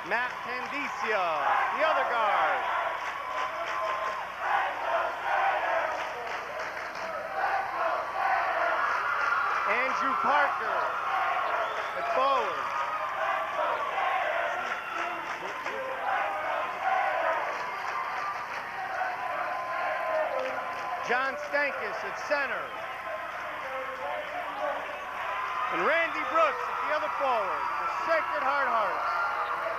Matt Pandicia, the other guard. Andrew Parker at forward. John Stankus at center. And Randy Brooks at the other forward, the Sacred Heart Hearts.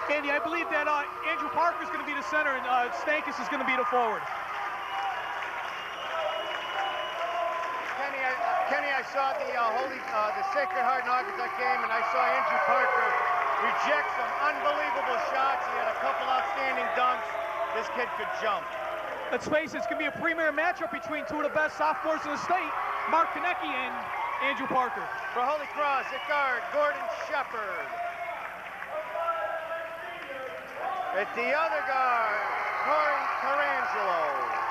Andy, I believe that Andrew Parker is going to be the center and Stankus is going to be the forward. Kenny, I saw the Sacred Heart Naugatuck game, and I saw Andrew Parker reject some unbelievable shots. He had a couple outstanding dunks. This kid could jump. Let's face it, it's going to be a premier matchup between two of the best sophomores in the state, Mark Konecki and Andrew Parker. For Holy Cross at guard, Gordon Shepard. At the other guard, Corey Carangelo.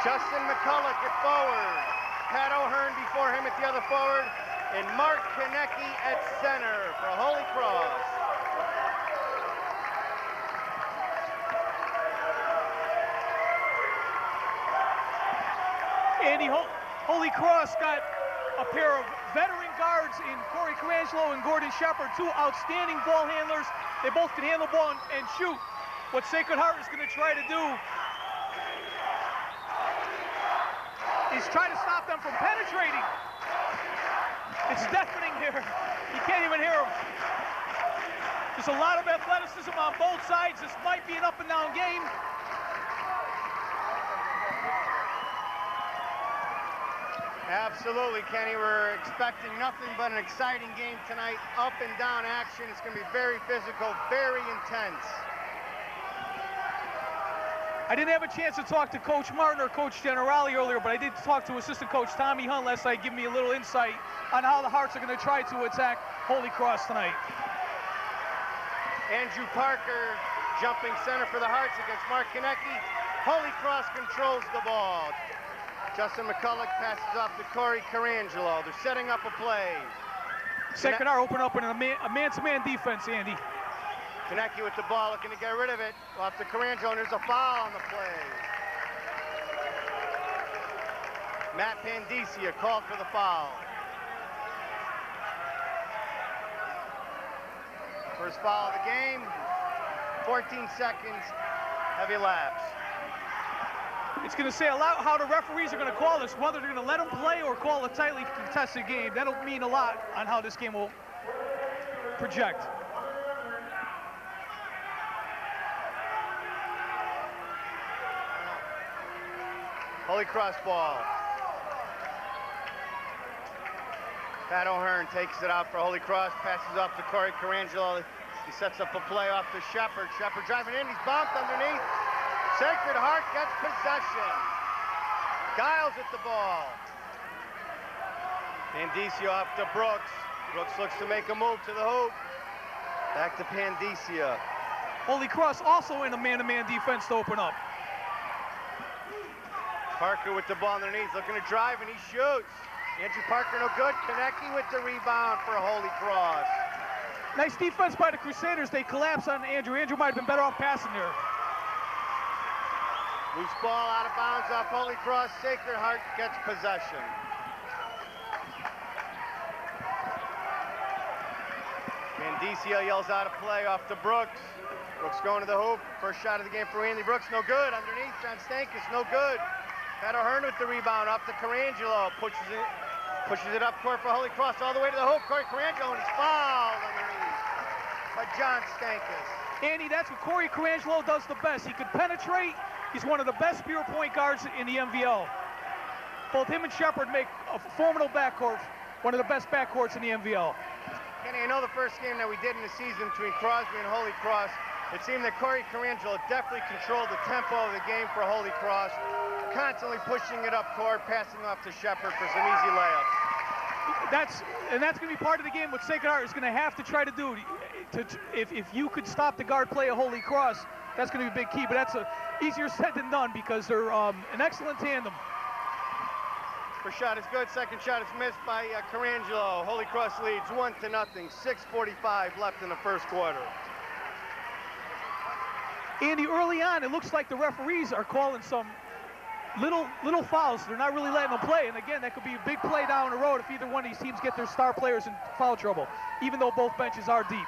Justin McCulloch at forward, Pat O'Hearn before him at the other forward, and Mark Konecki at center for Holy Cross. Andy, Holy Cross got a pair of veteran guards in Corey Carangelo and Gordon Shepard, two outstanding ball handlers. They both can handle the ball and shoot. What Sacred Heart is going to try to do is try to stop them from penetrating. It's deafening here. You can't even hear them. There's a lot of athleticism on both sides. This might be an up and down game. Absolutely, Kenny. We're expecting nothing but an exciting game tonight. Up and down action. It's going to be very physical, very intense. I didn't have a chance to talk to Coach Martin or Coach Generali earlier, but I did talk to Assistant Coach Tommy Hunt last night, giving me a little insight on how the Hearts are going to try to attack Holy Cross tonight. Andrew Parker jumping center for the Hearts against Mark Konecki. Holy Cross controls the ball. Justin McCulloch passes off to Corey Carangelo. They're setting up a play. Sacred Heart open up in a man-to-man defense, Andy. Konecki with the ball, looking to get rid of it. Off to Carangelo, and there's a foul on the play. Matt Pandicia called for the foul. First foul of the game, 14 seconds, heavy lapse. It's going to say a lot how the referees are going to call this, whether they're going to let them play or call a tightly contested game. That'll mean a lot on how this game will project. Holy Cross ball. Pat O'Hearn takes it out for Holy Cross, passes off to Corey Carangelo. He sets up a play off to Shepard. Shepard driving in, he's bumped underneath. Sacred Heart gets possession. Giles at the ball. Pandicia off to Brooks. Brooks looks to make a move to the hoop. Back to Pandicia. Holy Cross also in a man-to-man defense to open up. Parker with the ball underneath, looking to drive, and he shoots. Andrew Parker no good. Konecki with the rebound for Holy Cross. Nice defense by the Crusaders. They collapse on Andrew. Andrew might have been better off passing there. Loose ball out of bounds off Holy Cross. Sacred Heart gets possession. Pandicia yells out a play off to Brooks. Brooks going to the hoop. First shot of the game for Randy Brooks. No good. Underneath, John Stankus. No good. Pat O'Hearn with the rebound off to Carangelo. Pushes it up court for Holy Cross all the way to the hoop. Corey Carangelo, and he's fouled underneath by John Stankus. Andy, that's what Corey Carangelo does the best. He could penetrate. He's one of the best pure point guards in the N.V.L. Both him and Shepard make a formidable backcourt, one of the best backcourts in the N.V.L. Kenny, I know the first game that we did in the season between Crosby and Holy Cross, it seemed that Corey Carangelo definitely controlled the tempo of the game for Holy Cross, constantly pushing it up court, passing off to Shepard for some easy layups. that's going to be part of the game. What Sacred Heart is going to have to try to do. If you could stop the guard play of Holy Cross, that's going to be a big key. But that's easier said than done because they're an excellent tandem. First shot is good. Second shot is missed by Carangelo. Holy Cross leads 1-0. 6:45 left in the first quarter. Andy, early on, it looks like the referees are calling some little fouls. They're not really letting them play. And again, that could be a big play down the road if either one of these teams get their star players in foul trouble, even though both benches are deep.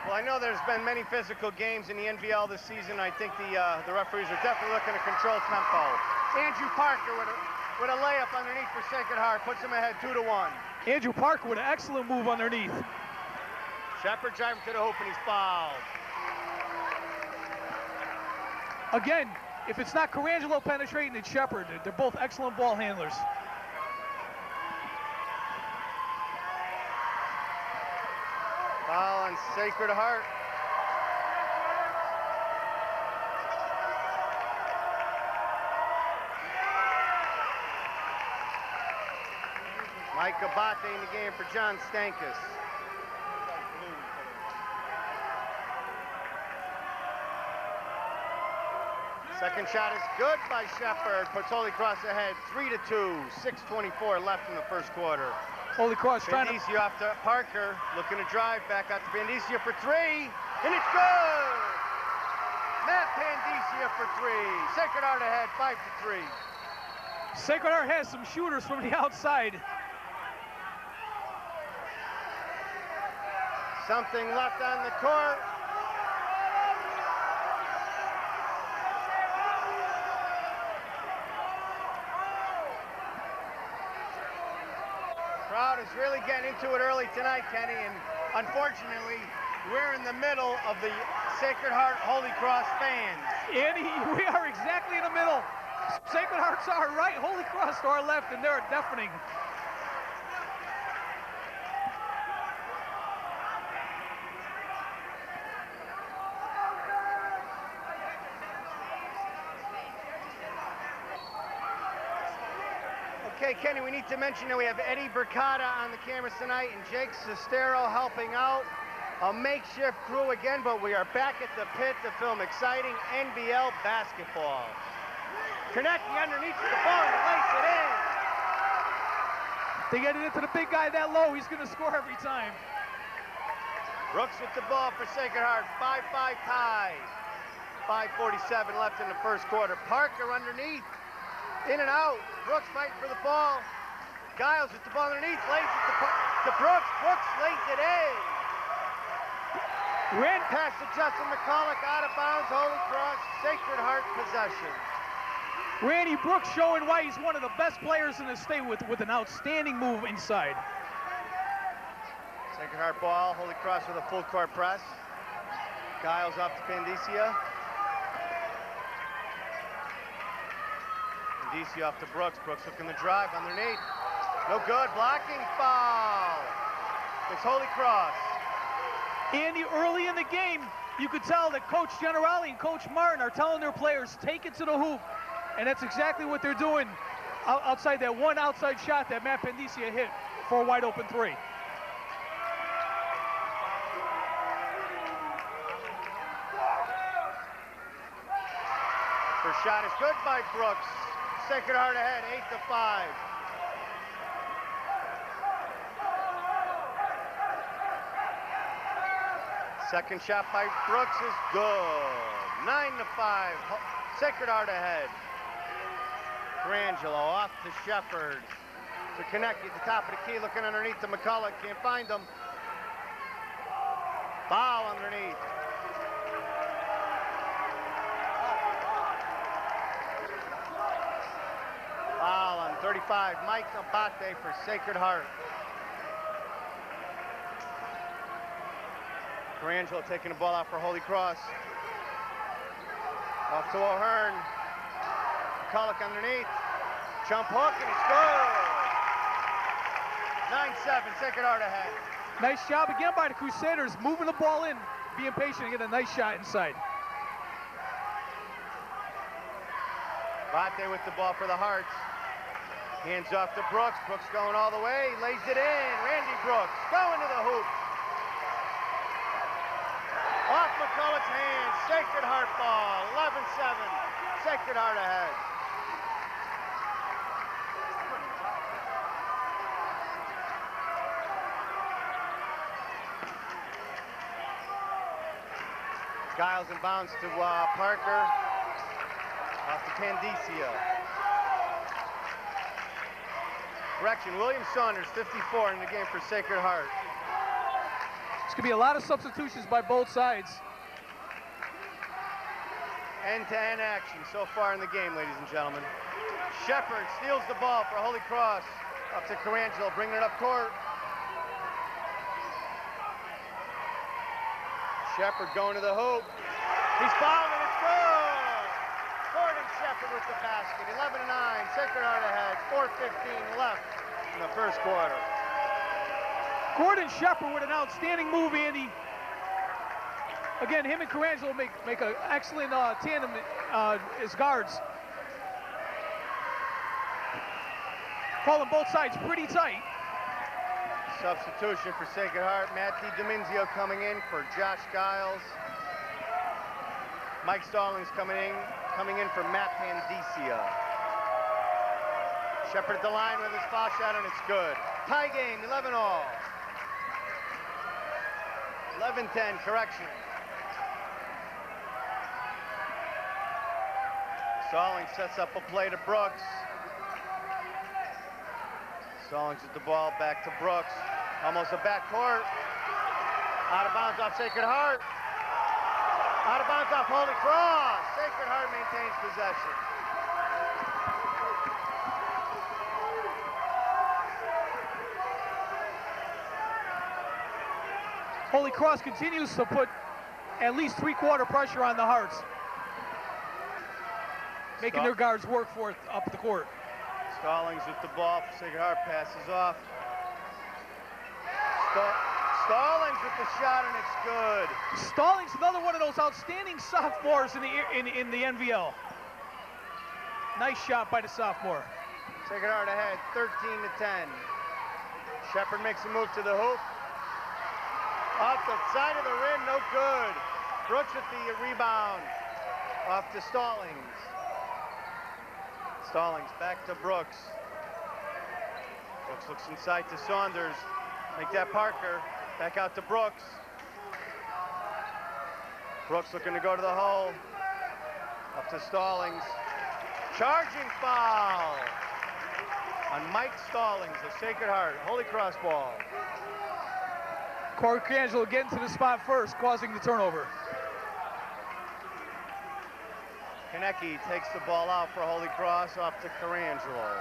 Well, I know there's been many physical games in the N.V.L this season. I think the referees are definitely looking to control tempo. Andrew Parker with a layup underneath for Sacred Heart puts them ahead 2-1. Andrew Parker with an excellent move underneath. Shepard driving to the hoop and he's fouled. Again, if it's not Carangelo penetrating, it's Shepard. They're both excellent ball handlers. Foul on Sacred Heart. Mike Abate in the game for John Stankus. Second shot is good by Shepard. Puts Holy Cross ahead 3-2. 6:24 left in the first quarter. Holy Cross trying to... Pandisio after Parker, looking to drive back out to Pandisio for three, and it's good! Matt Pandisio for three. Sacred Heart ahead 5-3. Sacred Heart has some shooters from the outside. Something left on the court. Crowd is really getting into it early tonight, Kenny, and unfortunately, we're in the middle of the Sacred Heart Holy Cross fans. Andy, we are exactly in the middle. Sacred Heart's to our right, Holy Cross to our left, and they're deafening. Okay, Kenny, we need to mention that we have Eddie Burkata on the cameras tonight and Jake Sestero helping out. A makeshift crew again, but we are back at the pit to film exciting N.V.L basketball. Konecny underneath the ball and lays it in. They get it into the big guy that low, he's going to score every time. Brooks with the ball for Sacred Heart, 5-5 tie. 5:47 left in the first quarter. Parker underneath, in and out. Brooks fighting for the ball. Giles with the ball underneath, lays it to Brooks. Brooks lays it in. Ran past to Justin McCulloch, out of bounds. Holy Cross, Sacred Heart possession. Randy Brooks showing why he's one of the best players in the state with an outstanding move inside. Sacred Heart ball, Holy Cross with a full court press. Giles off to Pandisio. Pandisio off to Brooks. Brooks looking to drive underneath. No good, blocking foul. It's Holy Cross. Andy, early in the game, you could tell that Coach Generali and Coach Martin are telling their players, take it to the hoop. And that's exactly what they're doing outside that one outside shot that Matt Pandisio hit for a wide open three. First shot is good by Brooks. Sacred Heart ahead, 8-5. Second shot by Brooks is good. 9-5. Sacred Heart ahead. Carangelo off to Shepard. To Konecny at the top of the key, looking underneath to McCulloch. Can't find him. Foul underneath. Foul on 35. Mike Abate for Sacred Heart. Carangelo taking the ball out for Holy Cross. Off to O'Hearn. McCulloch underneath. Jump hook, and it's good. 9-7, Sacred Heart ahead. Nice job again by the Crusaders, moving the ball in, being patient, and get a nice shot inside. Abate with the ball for the Hearts. Hands off to Brooks. Brooks going all the way. Lays it in. Randy Brooks going to the hoop. Off McCulloch's hands. Sacred Heart ball. 11-7. Sacred Heart ahead. Giles in bounds to Parker. Off to Candicia. Correction, William Saunders, 54 in the game for Sacred Heart. It's going to be a lot of substitutions by both sides. End-to-end action so far in the game, ladies and gentlemen. Shepard steals the ball for Holy Cross. Up to Carangelo, bringing it up court. Shepard going to the hoop. He's fouled and it's good! Gordon Shepard with the basket. 11-9, Sacred Heart ahead. 4:15 left in the first quarter. Gordon Shepard with an outstanding move, Andy. Again, him and Carangelo make an excellent tandem as guards. Calling both sides pretty tight. Substitution for Sacred Heart. Matt DiDomizio coming in for Josh Giles. Mike Stallings coming in for Matt Pandicia. Shepard at the line with his foul shot, and it's good. Tie game, 11-all. 11-10, correction. Stallings sets up a play to Brooks. Stallings with the ball back to Brooks. Almost a backcourt. Out of bounds off Sacred Heart. Out of bounds off Holy Cross. Sacred Heart maintains possession. Holy Cross continues to put at least three-quarter pressure on the Hearts, making their guards work for it up the court. Stallings with the ball for Sacred Heart, passes off. Stallings with the shot, and it's good. Stallings, another one of those outstanding sophomores in the N.V.L. Nice shot by the sophomore. Sacred Heart ahead, 13-10. Shepard makes a move to the hoop. Off the side of the rim, no good. Brooks with the rebound. Off to Stallings. Stallings back to Brooks. Brooks looks inside to Saunders. Make that Parker. Back out to Brooks. Brooks looking to go to the hole. Up to Stallings. Charging foul on Mike Stallings of Sacred Heart. Holy Cross ball. Corey Carangelo getting to the spot first, causing the turnover. Konecki takes the ball out for Holy Cross, off to Carangelo.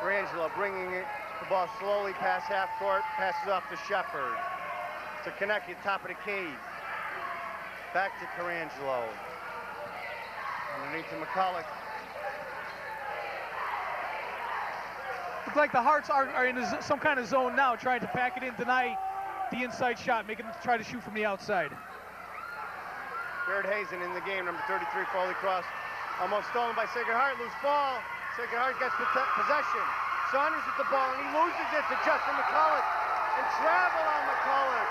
Carangelo bringing the ball slowly past half court, passes off to Shepard. To Konecki, top of the key. Back to Carangelo. Underneath to McCulloch. Looks like the Hearts are in some kind of zone now, trying to pack it in, deny the inside shot, making them try to shoot from the outside. Jared Hazen in the game, number 33 for Holy Cross. Almost stolen by Sacred Heart, loose ball. Sacred Heart gets possession. Saunders with the ball, and he loses it to Justin McCulloch. And travel on McCulloch.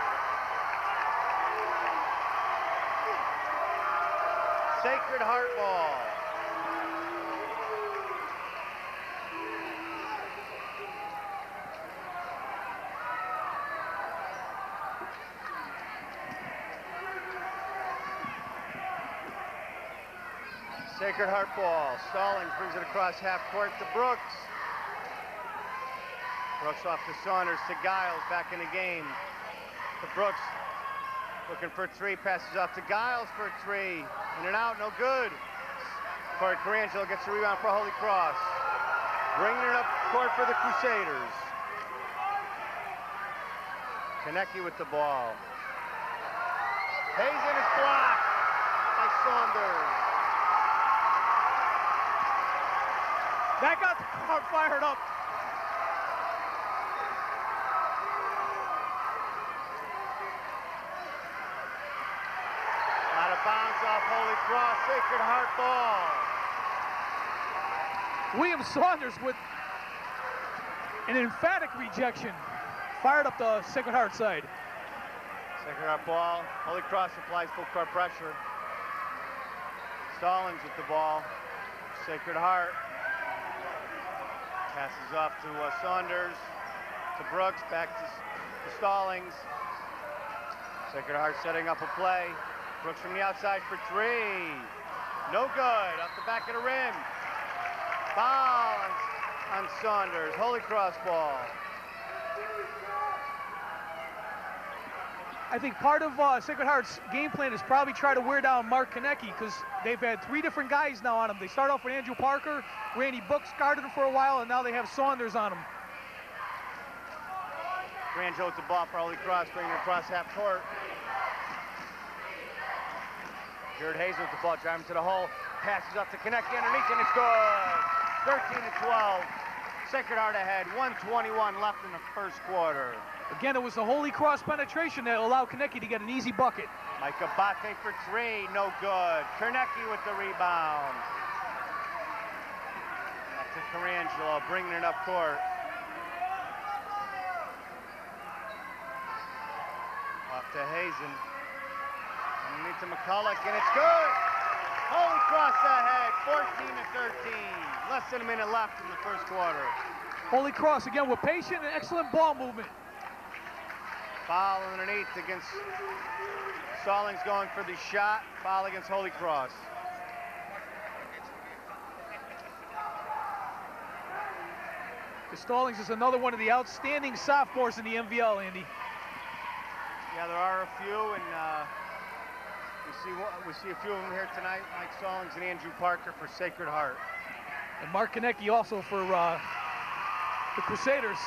Sacred Heart ball. Sacred Heart ball. Stallings brings it across half court to Brooks. Brooks off to Saunders, to Giles, back in the game. To Brooks, looking for three, passes off to Giles for three. In and out, no good. Corey Carangelo gets the rebound for Holy Cross. Bringing it up court for the Crusaders. Konecki with the ball. Hazen is blocked by Saunders. That got the crowd fired up. Out of bounds off Holy Cross, Sacred Heart ball. William Saunders with an emphatic rejection. Fired up the Sacred Heart side. Sacred Heart ball. Holy Cross applies full court pressure. Stallings with the ball. Sacred Heart. Passes off to Saunders. To Brooks. Back to Stallings. Sacred Heart setting up a play. Brooks from the outside for three. No good. Off the back of the rim. Foul on Saunders. Holy Cross ball. I think part of Sacred Heart's game plan is probably try to wear down Mark Konecki, because they've had 3 different guys now on him. They start off with Andrew Parker, Randy Brooks guarded him for a while, and now they have Saunders on him. Grangelo with the ball for Holy Cross, bringing it across half court. Jared Hayes with the ball, driving to the hole, passes up to Konecki underneath, and it's good. 13-12. Sacred Heart ahead, 1:21 left in the first quarter. Again, it was the Holy Cross penetration that allowed Konecki to get an easy bucket. Mike Abate for 3, no good. Konecki with the rebound. Up to Grangelo, bringing it up court. Off to Hazen. Underneath to McCulloch, and it's good. Holy Cross ahead, 14-13. Less than a minute left in the first quarter. Holy Cross again with patient and excellent ball movement. Foul underneath against Stallings, going for the shot. Foul against Holy Cross. Stallings is another one of the outstanding sophomores in the N.V.L, Andy. Yeah, there are a few, and we see a few of them here tonight. Mike Stallings and Andrew Parker for Sacred Heart. And Mark Konecki also for the Crusaders.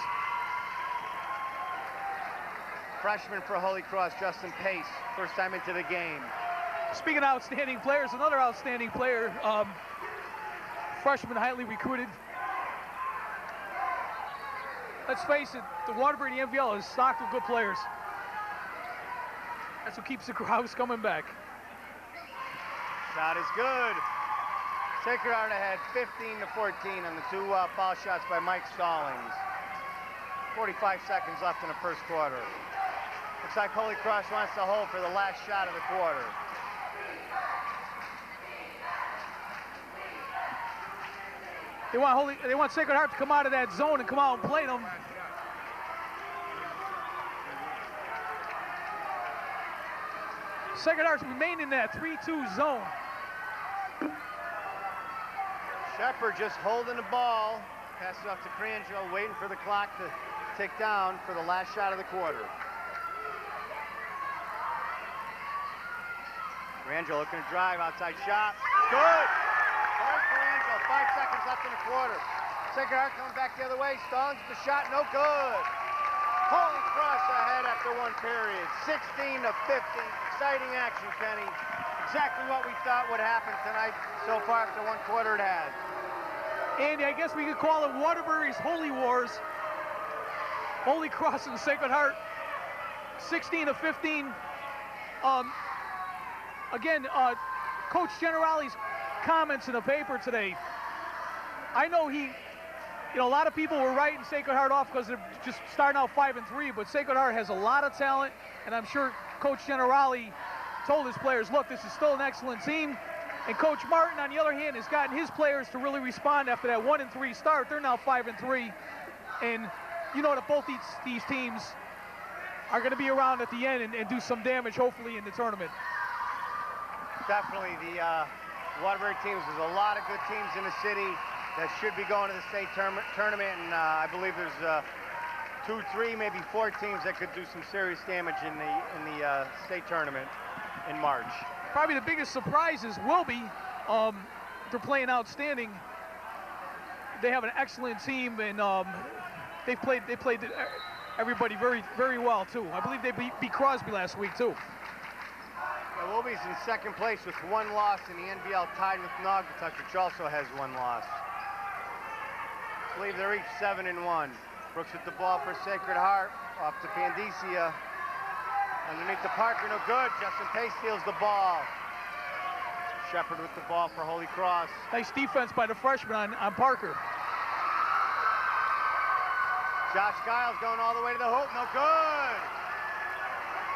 Freshman for Holy Cross, Justin Pace, first time into the game. Speaking of outstanding players, another outstanding player, freshman, highly recruited. Let's face it, the Waterbury N.V.L is stocked with good players. That's what keeps the crowds coming back. Shot is good. Sacred Heart ahead, 15-14 on the 2 foul shots by Mike Stallings. 45 seconds left in the first quarter. Looks like Holy Cross wants to hold for the last shot of the quarter. They want Sacred Heart to come out of that zone and come out and play them. Sacred Heart's remain in that 3-2 zone. Shepard just holding the ball. Passes off to Grangelo, waiting for the clock to tick down for the last shot of the quarter. Grangelo looking to drive, outside shot. Good! Good for Grangelo, 5 seconds left in the quarter. Sacred Heart coming back the other way. Stallings with the shot, no good. Holy Cross ahead after 1 period. 16-15. Exciting action, Kenny. Exactly what we thought would happen tonight. So far after 1 quarter it has. Andy, I guess we could call it Waterbury's Holy Wars. Holy Cross and Sacred Heart, 16-15. Again, Coach Generali's comments in the paper today. I know a lot of people were writing Sacred Heart off because they're just starting out 5-3, but Sacred Heart has a lot of talent, and I'm sure Coach Generali told his players, look, this is still an excellent team. And Coach Martin, on the other hand, has gotten his players to really respond after that 1-3 start. They're now 5-3, and you know that both these teams are going to be around at the end and do some damage, hopefully, in the tournament. Definitely, the Waterbury teams, there's a lot of good teams in the city that should be going to the state tournament, and I believe there's 2, 3, maybe 4 teams that could do some serious damage in the state tournament in March. Probably the biggest surprises will be they're playing outstanding. They have an excellent team, and they played everybody very, very well too. I believe they beat Crosby last week too. Yeah, Wilby's in second place with 1 loss in the N.V.L, tied with Naugatuck, which also has 1 loss. I believe they're each 7-1. Brooks with the ball for Sacred Heart, off to Pandicia. Underneath the Parker, no good. Justin Pace steals the ball. Shepard with the ball for Holy Cross. Nice defense by the freshman on Parker. Josh Giles going all the way to the hoop. No good.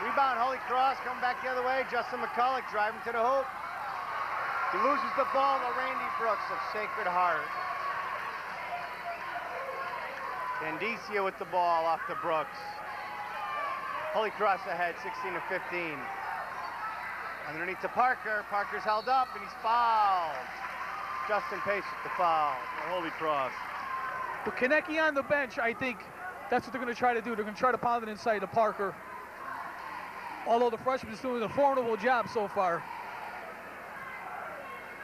Rebound, Holy Cross coming back the other way. Justin McCulloch driving to the hoop. He loses the ball to Randy Brooks of Sacred Heart. Candicia with the ball off to Brooks. Holy Cross ahead, 16-15. Underneath to Parker. Parker's held up and he's fouled. Justin Pace with the foul for Holy Cross. But Konecki on the bench, I think that's what they're going to try to do. They're going to try to pound it inside to Parker. Although the freshman is doing a formidable job so far.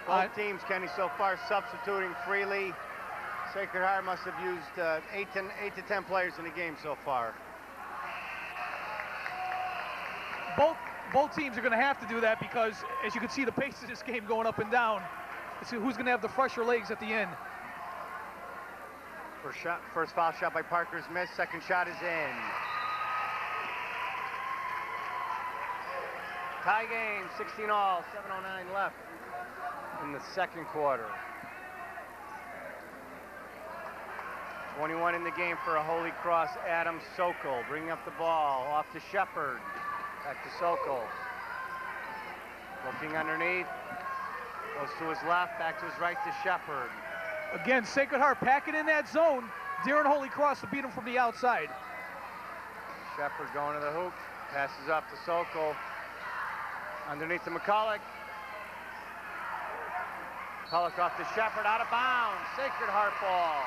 Both teams, Kenny, so far substituting freely. Sacred Heart must have used 8 to 10 players in the game so far. Both teams are going to have to do that because, as you can see, the pace of this game going up and down. Let's see who's going to have the fresher legs at the end. First foul shot by Parker's missed. Second shot is in. Tie game, 16-all, 7:09 left in the second quarter. 21 in the game for a Holy Cross. Adam Sokol bringing up the ball off to Shepard. Back to Sokol. Looking underneath. Goes to his left, back to his right to Shepard. Again, Sacred Heart packing in that zone. Daring Holy Cross to beat him from the outside. Shepard going to the hoop. Passes up to Sokol. Underneath to McCulloch. McCulloch off to Shepard, out of bounds. Sacred Heart ball.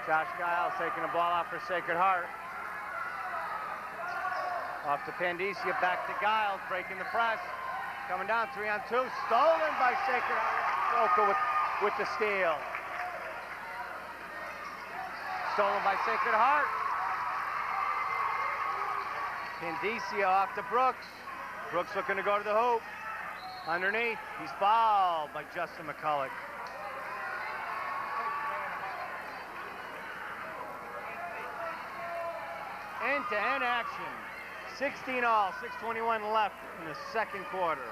Josh Giles taking the ball out for Sacred Heart. Off to Pandicia, back to Giles, breaking the press. Coming down, 3-on-2, stolen by Sacred Heart. Sokol with the steal. Stolen by Sacred Heart. Pandicia off to Brooks. Brooks looking to go to the hoop. Underneath, he's fouled by Justin McCulloch. End-to-end action. 16-all, 6:21 left in the second quarter.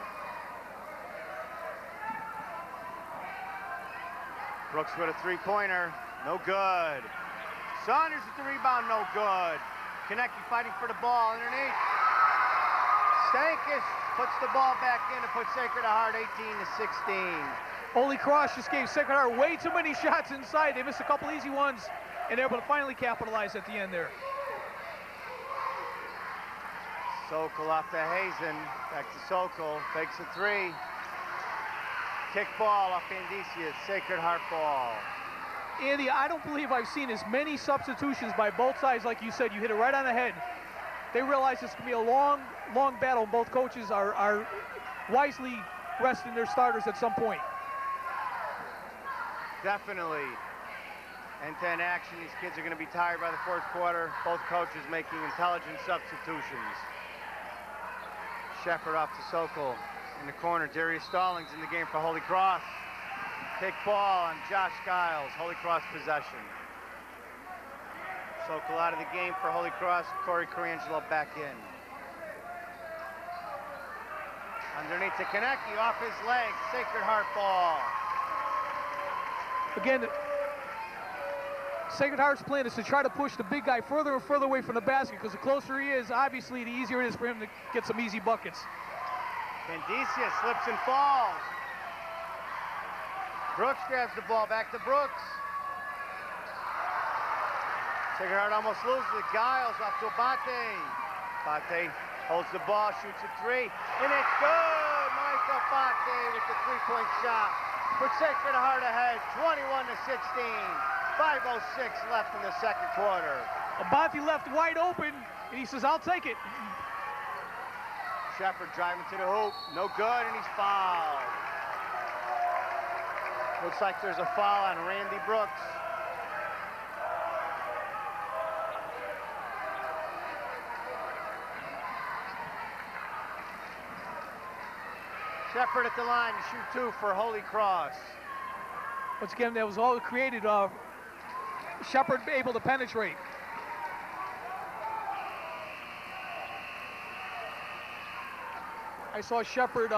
Brooks with a three-pointer, no good. Saunders with the rebound, no good. Konecki fighting for the ball underneath. Stankus puts the ball back in to put Sacred Heart 18-16. Holy Cross just gave Sacred Heart way too many shots inside. They missed a couple easy ones, and they're able to finally capitalize at the end there. Sokol off to Hazen, back to Sokol, fakes a three. Kick ball off Pandicia, Sacred Heart ball. Andy, I don't believe I've seen as many substitutions by both sides. Like you said, you hit it right on the head. They realize this can be a long, long battle, and both coaches are wisely resting their starters at some point. Definitely. End-to-end action. These kids are going to be tired by the fourth quarter. Both coaches making intelligent substitutions. Shepard off to Sokol. In the corner, Darius Stallings in the game for Holy Cross. Kick ball on Josh Giles. Holy Cross possession. Sokol out of the game for Holy Cross. Corey Corangelo back in. Underneath to Konecki, off his leg. Sacred Heart ball. Again, Sacred Heart's plan is to try to push the big guy further and further away from the basket, because the closer he is, obviously, the easier it is for him to get some easy buckets. Pandicia slips and falls. Brooks grabs the ball, back to Brooks. Sacred Heart almost loses it. Giles off to Abate. Abate holds the ball, shoots a three, and it's good! Mike Abate with the three-point shot. Put Sacred Heart ahead, 21-16. 5:06 left in the second quarter. Abate left wide open, and he says, I'll take it. Shepard driving to the hoop, no good, and he's fouled. Looks like there's a foul on Randy Brooks. Shepard at the line to shoot two for Holy Cross. Once again, that was all created. Shepard able to penetrate. I saw Shepard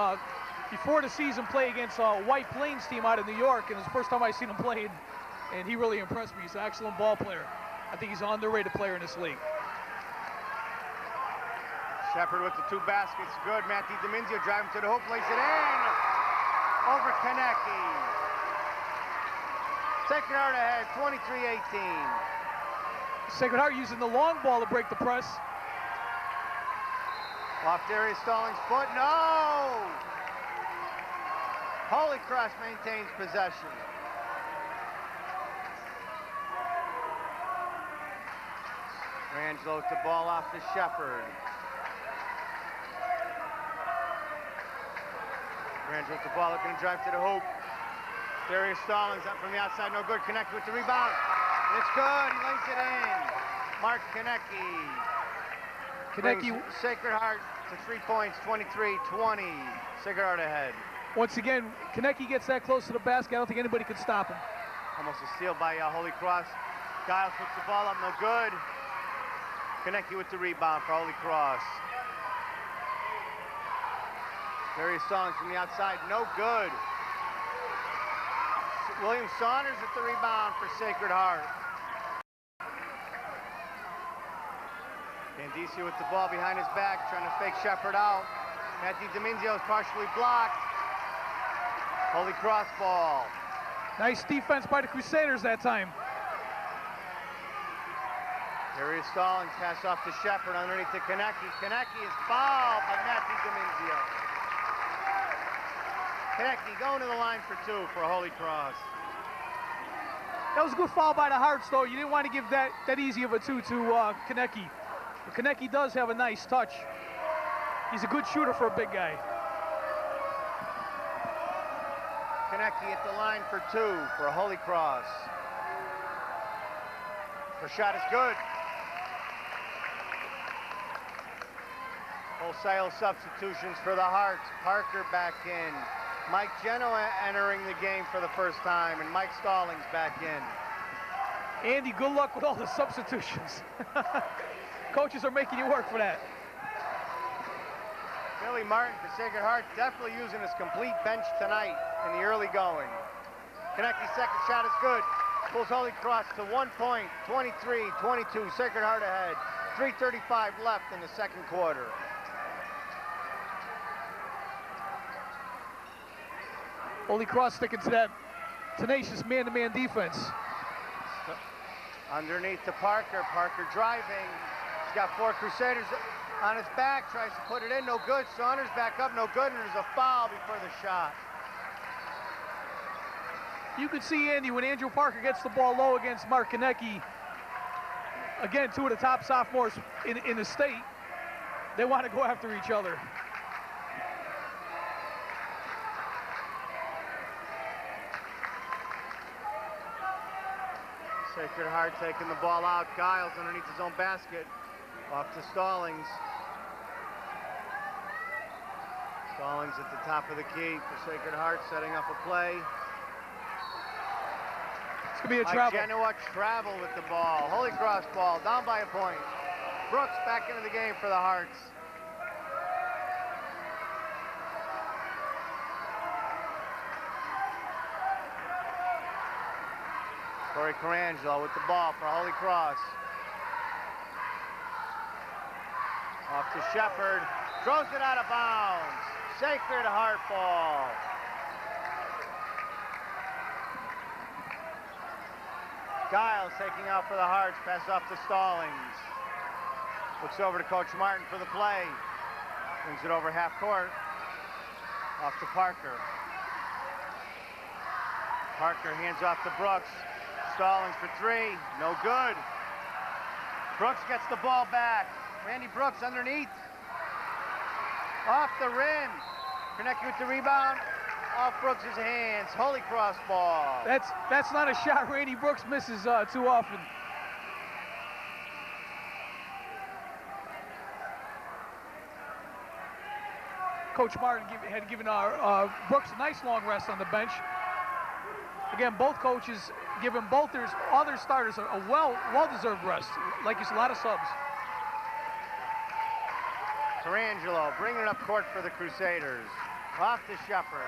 before the season play against a White Plains team out of New York, and it was the first time I seen him play, and he really impressed me. He's an excellent ball player. I think he's an underrated player in this league. Shepard with the 2 baskets, good. Matthew Domenzio driving to the hoop, lays it in. Over Konecki. Sacred Heart ahead, 23-18. Sacred Heart using the long ball to break the press. Off Darius Stallings' foot, no! Holy Cross maintains possession. Rangelo with the ball off to Shepard. Rangelo with the ball, looking to drive to the hoop. Darius Stallings up from the outside, no good. Konecki with the rebound. It's good, he lays it in. Mark Konecki. Sacred Heart to 3 points, 23-20. Sacred Heart ahead. Once again, Konecki gets that close to the basket. I don't think anybody could stop him. Almost a steal by Holy Cross. Giles puts the ball up, no good. Konecki with the rebound for Holy Cross. Darius Stallings from the outside, no good. William Saunders with the rebound for Sacred Heart. Bandici with the ball behind his back, trying to fake Shepard out. Matthew Domenzio is partially blocked. Holy Cross ball. Nice defense by the Crusaders that time. Darius Stallings pass off to Shepard underneath to Konecki. Konecki is fouled by Matthew Domenzio. Konecki going to the line for 2 for Holy Cross. That was a good foul by the Hearts, though. You didn't want to give that easy of a 2 to Konecki. But Konecki does have a nice touch. He's a good shooter for a big guy. Konecki at the line for 2 for Holy Cross. Her shot is good. Wholesale substitutions for the Hearts. Parker back in. Mike Genoa entering the game for the first time, and Mike Stallings back in. Andy, good luck with all the substitutions. Coaches are making you work for that. Billy Martin for Sacred Heart definitely using his complete bench tonight in the early going. Konecki's second shot is good. Pulls Holy Cross to 1 point, 23-22. Sacred Heart ahead. 3:35 left in the second quarter. Holy Cross sticking to that tenacious man-to-man defense. Underneath to Parker. Parker driving. He's got 4 Crusaders on his back. Tries to put it in. No good. Saunders back up. No good. And there's a foul before the shot. You can see, Andy, when Andrew Parker gets the ball low against Mark Konecki, again, 2 of the top sophomores in the state, they want to go after each other. Sacred Heart taking the ball out. Giles underneath his own basket. Off to Stallings. Stallings at the top of the key for Sacred Heart, setting up a play. It's going to be a travel. Genoa travel with the ball. Holy Cross ball, down by a point. Brooks back into the game for the Hearts. Corey Carangelo with the ball for Holy Cross. Off to Shepard. Throws it out of bounds. Sacred Heart ball. Giles taking out for the Hearts. Pass off to Stallings. Looks over to Coach Martin for the play. Brings it over half court. Off to Parker. Parker hands off to Brooks. Stallings for 3. No good. Brooks gets the ball back. Randy Brooks underneath. Off the rim. Konecki with the rebound. Off Brooks' hands. Holy Cross ball. That's not a shot Randy Brooks misses too often. Coach Martin had given Brooks a nice long rest on the bench. Again, both coaches giving both their other starters a well-deserved rest. Like you said, a lot of subs. Tarangelo bringing it up court for the Crusaders. Off to Shepard.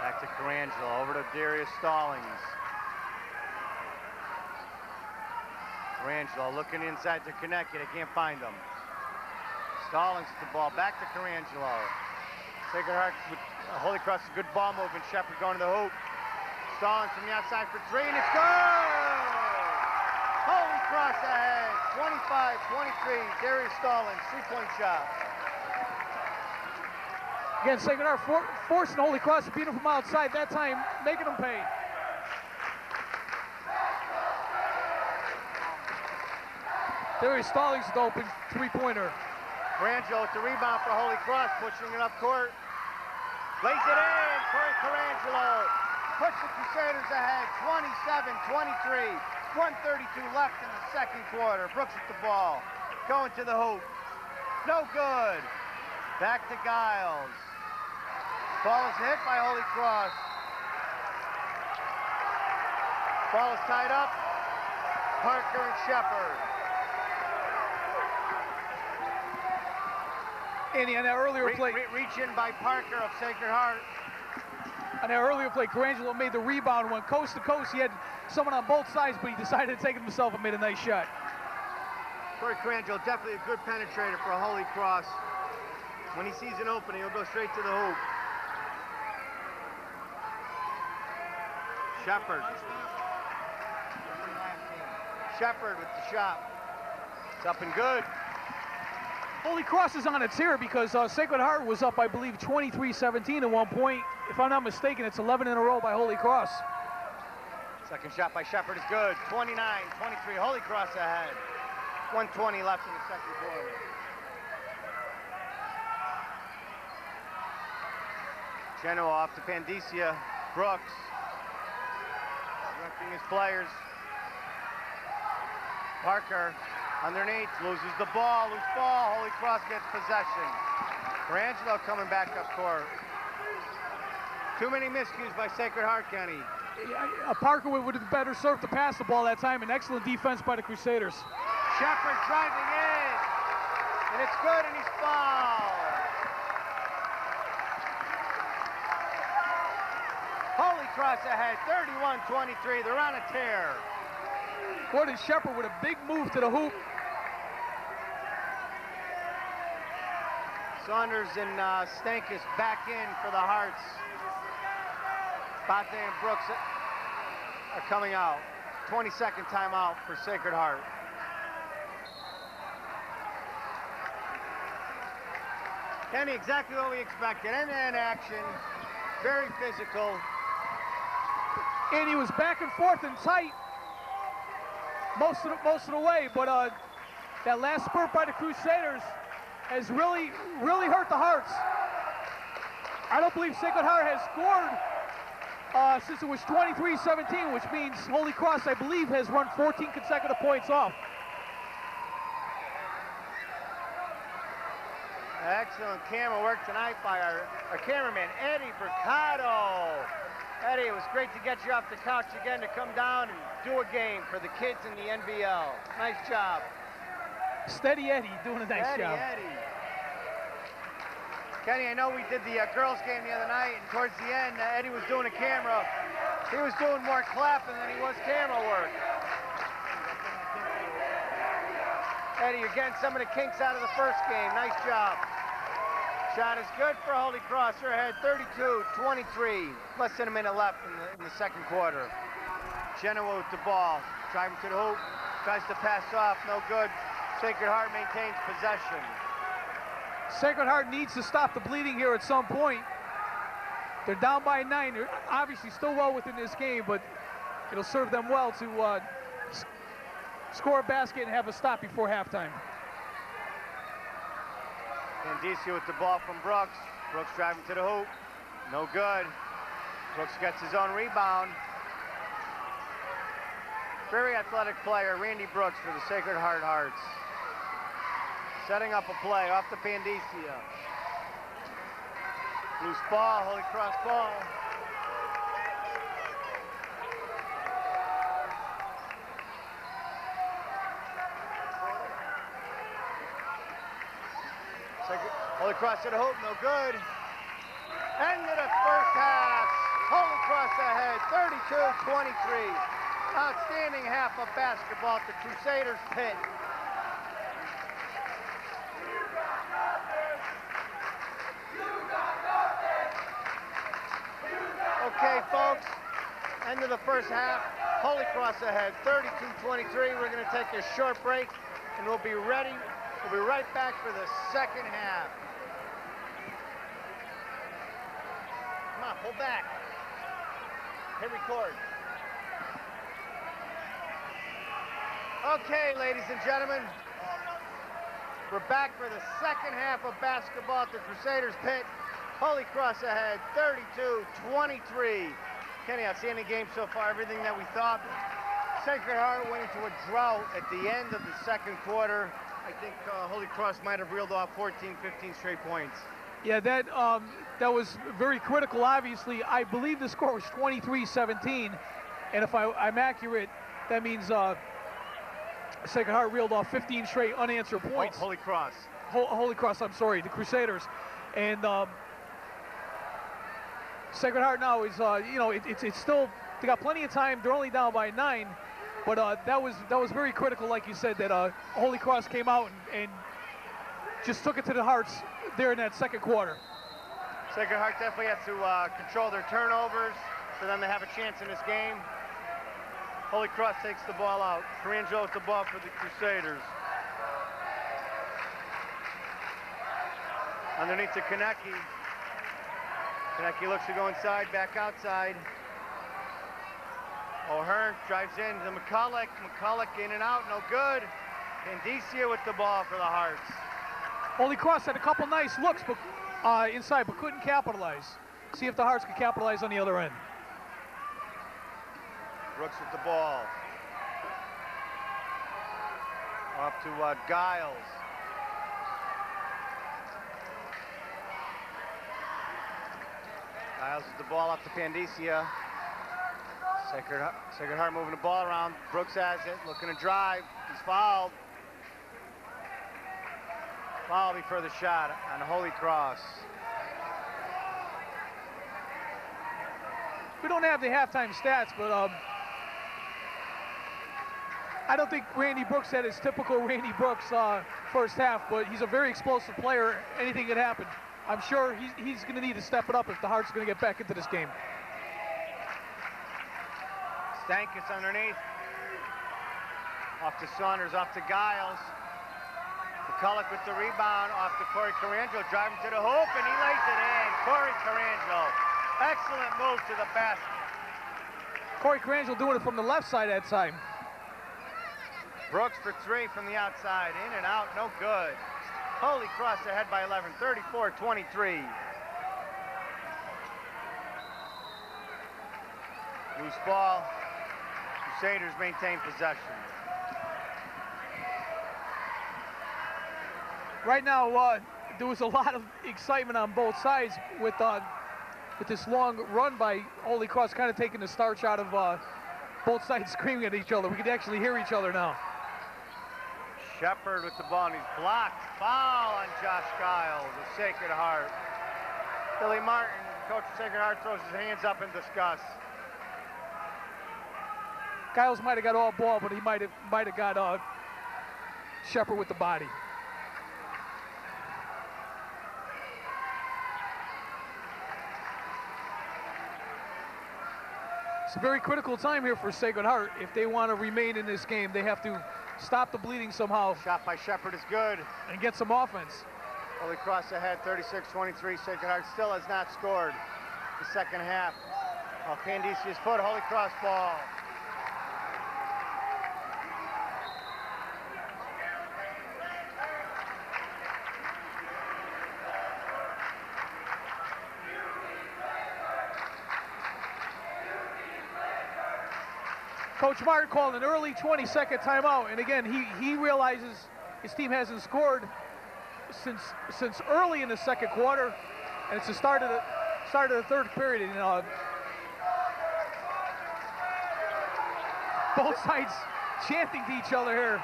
Back to Tarangelo, over to Darius Stallings. Tarangelo looking inside to Connecticut, can't find him. Stallings with the ball, back to Tarangelo. Sacred Heart with Holy Cross, a good ball movement. Shepard going to the hoop. Stallings from the outside for three, and it's good! Holy Cross ahead, 25-23. Darius Stallings, three-point shot. Again, Sacred Heart forcing Holy Cross to beat him from outside, that time making him pay. Darius Stallings is the open three-pointer. Tarangelo with the rebound for Holy Cross, pushing it up court. Lays it in for Tarangelo. Puts the Crusaders ahead, 27-23. 1:32 left in the second quarter. Brooks with the ball, going to the hoop. No good. Back to Giles. Ball is hit by Holy Cross. Ball is tied up. Parker and Shepard. Andy, on that earlier play, reach in by Parker of Sacred Heart. On that earlier play, Carangelo made the rebound, went coast to coast. He had someone on both sides, but he decided to take it himself and made a nice shot. Corey Carangelo, definitely a good penetrator for Holy Cross. When he sees an opening, he'll go straight to the hoop. Shepard. Shepard with the shot. It's up and good. Holy Cross is on its here because Sacred Heart was up, I believe, 23-17 at one point. If I'm not mistaken, it's 11 in a row by Holy Cross. Second shot by Shepard is good. 29-23, Holy Cross ahead. 1:20 left in the second quarter. Genoa off to Pandicia. Brooks directing his players. Parker underneath, loses the ball, loose ball. Holy Cross gets possession. Tarangelo coming back up court. Too many miscues by Sacred Heart, Kenny. Parker would have better served to pass the ball that time. An excellent defense by the Crusaders. Shepard driving in, and it's good, and he's fouled. Holy Cross ahead, 31-23. They're on a tear. Gordon Shepard with a big move to the hoop. Saunders and Stankus back in for the Hearts. Bate and Brooks are coming out. 22nd timeout for Sacred Heart. Kenny, exactly what we expected. End-to-end action, very physical. And he was back and forth and tight most of the way, but that last spurt by the Crusaders has really hurt the Hearts. I don't believe Sacred Heart has scored since it was 23-17, which means Holy Cross, I believe, has run 14 consecutive points off. Excellent camera work tonight by our cameraman, Eddie Mercado. Eddie, it was great to get you off the couch again to come down and do a game for the kids in the N.V.L. Nice job. Steady Eddie doing a nice job. Eddie. Kenny, I know we did the girls game the other night, and towards the end, Eddie was doing a camera. He was doing more clapping than he was camera work. Eddie, you're getting some of the kinks out of the first game. Nice job. Shot is good for Holy Cross. They're ahead 32-23. Less than a minute left in the second quarter. Genoa with the ball. Driving to the hoop. Tries to pass off. No good. Sacred Heart maintains possession. Sacred Heart needs to stop the bleeding here at some point. They're down by 9. They're obviously still well within this game, but it'll serve them well to score a basket and have a stop before halftime. Pandicia with the ball from Brooks. Brooks driving to the hoop. No good. Brooks gets his own rebound. Very athletic player, Randy Brooks for the Sacred Heart Hearts. Setting up a play off the Pandicia. Loose ball, Holy Cross ball. Holy Cross to the hoop, no good. End of the first half. Holy Cross ahead, 32-23. Outstanding half of basketball at the Crusaders pit. Okay, folks, end of the first half. Holy Cross ahead, 32-23. We're going to take a short break, and we'll be ready. We'll be right back for the second half. Come on, pull back. Hit record. Okay, ladies and gentlemen, we're back for the second half of basketball at the Crusaders pit. Holy Cross ahead, 32-23. Kenny, outstanding game so far, everything that we thought. Sacred Heart went into a drought at the end of the second quarter. I think Holy Cross might have reeled off 14, 15 straight points. Yeah, that was very critical, obviously. I believe the score was 23-17, and if I'm accurate, that means Sacred Heart reeled off 15 straight unanswered points. Holy Cross. Holy Cross, I'm sorry, the Crusaders. And Sacred Heart now is, it's still, they got plenty of time. They're only down by 9, but that was very critical, like you said, that Holy Cross came out and just took it to the Hearts there in that second quarter. Sacred Heart definitely has to control their turnovers for them to have a chance in this game. Holy Cross takes the ball out. Carangelo with the ball for the Crusaders. Underneath to Konecki. Konecki looks to go inside, back outside. O'Hearn drives in to McCulloch. McCulloch in and out, no good. Candicia with the ball for the Hearts. Holy Cross had a couple nice looks inside, but couldn't capitalize. See if the Hearts could capitalize on the other end. Brooks with the ball. Off to Giles. Giles with the ball off to Candicia. Sacred Heart moving the ball around. Brooks has it, looking to drive. He's fouled. Foul before the shot on Holy Cross. We don't have the halftime stats, but I don't think Randy Brooks had his typical Randy Brooks first half, but he's a very explosive player. Anything could happen. I'm sure he's going to need to step it up if the Hearts are going to get back into this game. Stankus underneath. Off to Saunders, off to Giles. McCulloch with the rebound, off to Corey Carangelo, driving to the hoop, and he lays it in. Corey Carangelo, excellent move to the basket. Corey Carangelo doing it from the left side that time. Brooks for 3 from the outside, in and out, no good. Holy Cross ahead by 11, 34-23. Loose ball. Crusaders maintain possession. Right now, there was a lot of excitement on both sides with this long run by Holy Cross, kind of taking the starch out of both sides screaming at each other. We can actually hear each other now. Shepard with the ball, and he's blocked. Foul on Josh Giles of Sacred Heart. Billy Martin, coach of Sacred Heart, throws his hands up in disgust. Giles might have got all ball, but he might have got Shepard with the body. It's a very critical time here for Sacred Heart. If they want to remain in this game, they have to stop the bleeding somehow. Shot by Shepard is good. And get some offense. Holy Cross ahead, 36-23. Sacred Heart still has not scored the second half. Candicia's foot, Holy Cross ball. Coach Martin called an early 20-second timeout, and again, he realizes his team hasn't scored since early in the second quarter, and it's the start of the third period. And both sides chanting to each other here.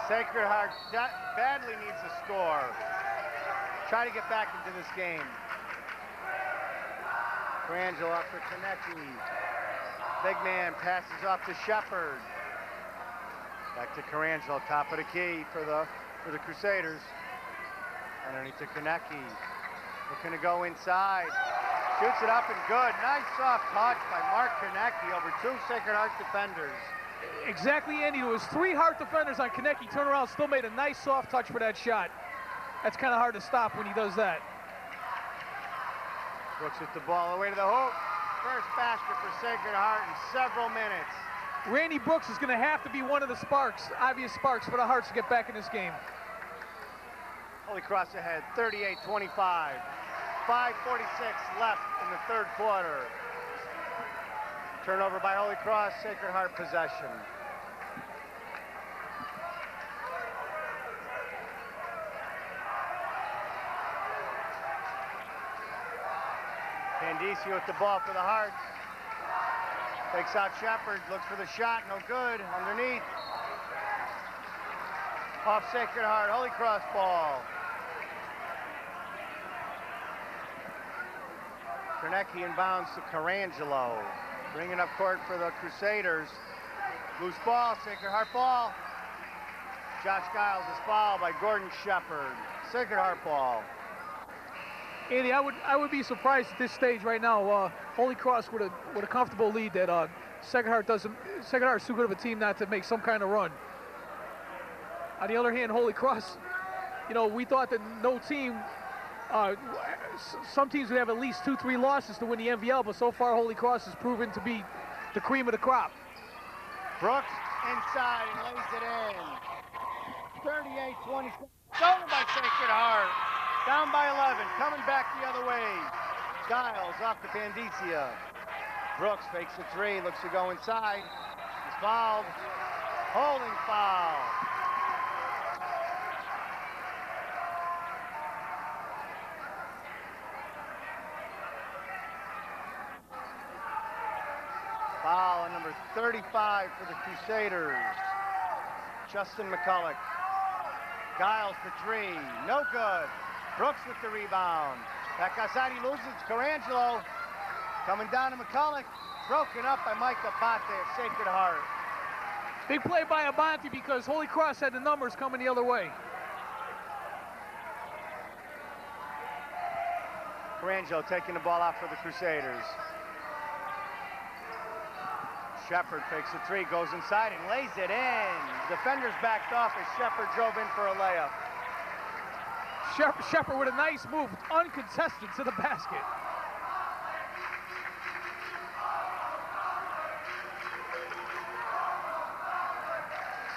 Sacred Heart badly needs a score. Try to get back into this game. Colangelo up for Konecki. Big man passes off to Shepard. Back to Colangelo, top of the key for the Crusaders. Underneath to Konecki. Looking to go inside. Shoots it up and good. Nice soft touch by Mark Konecki over two Sacred Heart defenders. Exactly, Andy. There was 3 Heart defenders on Konecki. Turned around, still made a nice soft touch for that shot. That's kind of hard to stop when he does that. Brooks with the ball away to the hoop. First basket for Sacred Heart in several minutes. Randy Brooks is going to have to be one of the sparks, obvious sparks for the Hearts to get back in this game. Holy Cross ahead, 38-25. 5:46 left in the third quarter. Turnover by Holy Cross, Sacred Heart possession. Pandisi with the ball for the Hearts. Takes out Shepard, looks for the shot, no good, underneath. Off Sacred Heart, Holy Cross ball. Konecki inbounds to Colangelo. Bringing up court for the Crusaders. Loose ball, Sacred Heart ball. Josh Giles is fouled by Gordon Shepard. Sacred Heart ball. Andy, I would be surprised at this stage right now. Holy Cross with a comfortable lead that Sacred Heart doesn't. Sacred Heart's too good of a team not to make some kind of run. On the other hand, Holy Cross, you know, we thought that no team, some teams would have at least 2-3 losses to win the N.V.L, but so far Holy Cross has proven to be the cream of the crop. Brooks inside and lays it in. 38-27. Stolen by Sacred Heart. Down by 11, coming back the other way. Giles off to Pandicia. Brooks fakes a 3, looks to go inside. He's fouled. Holding foul. Foul on number 35 for the Crusaders. Justin McCulloch. Giles for 3, no good. Brooks with the rebound. Back outside, he loses to Colangelo. Coming down to McCulloch. Broken up by Micah Pate of Sacred Heart. Big play by Abante because Holy Cross had the numbers coming the other way. Colangelo taking the ball out for the Crusaders. Shepard fakes a 3, goes inside and lays it in. Defenders backed off as Shepard drove in for a layup. Shepard with a nice move, uncontested to the basket.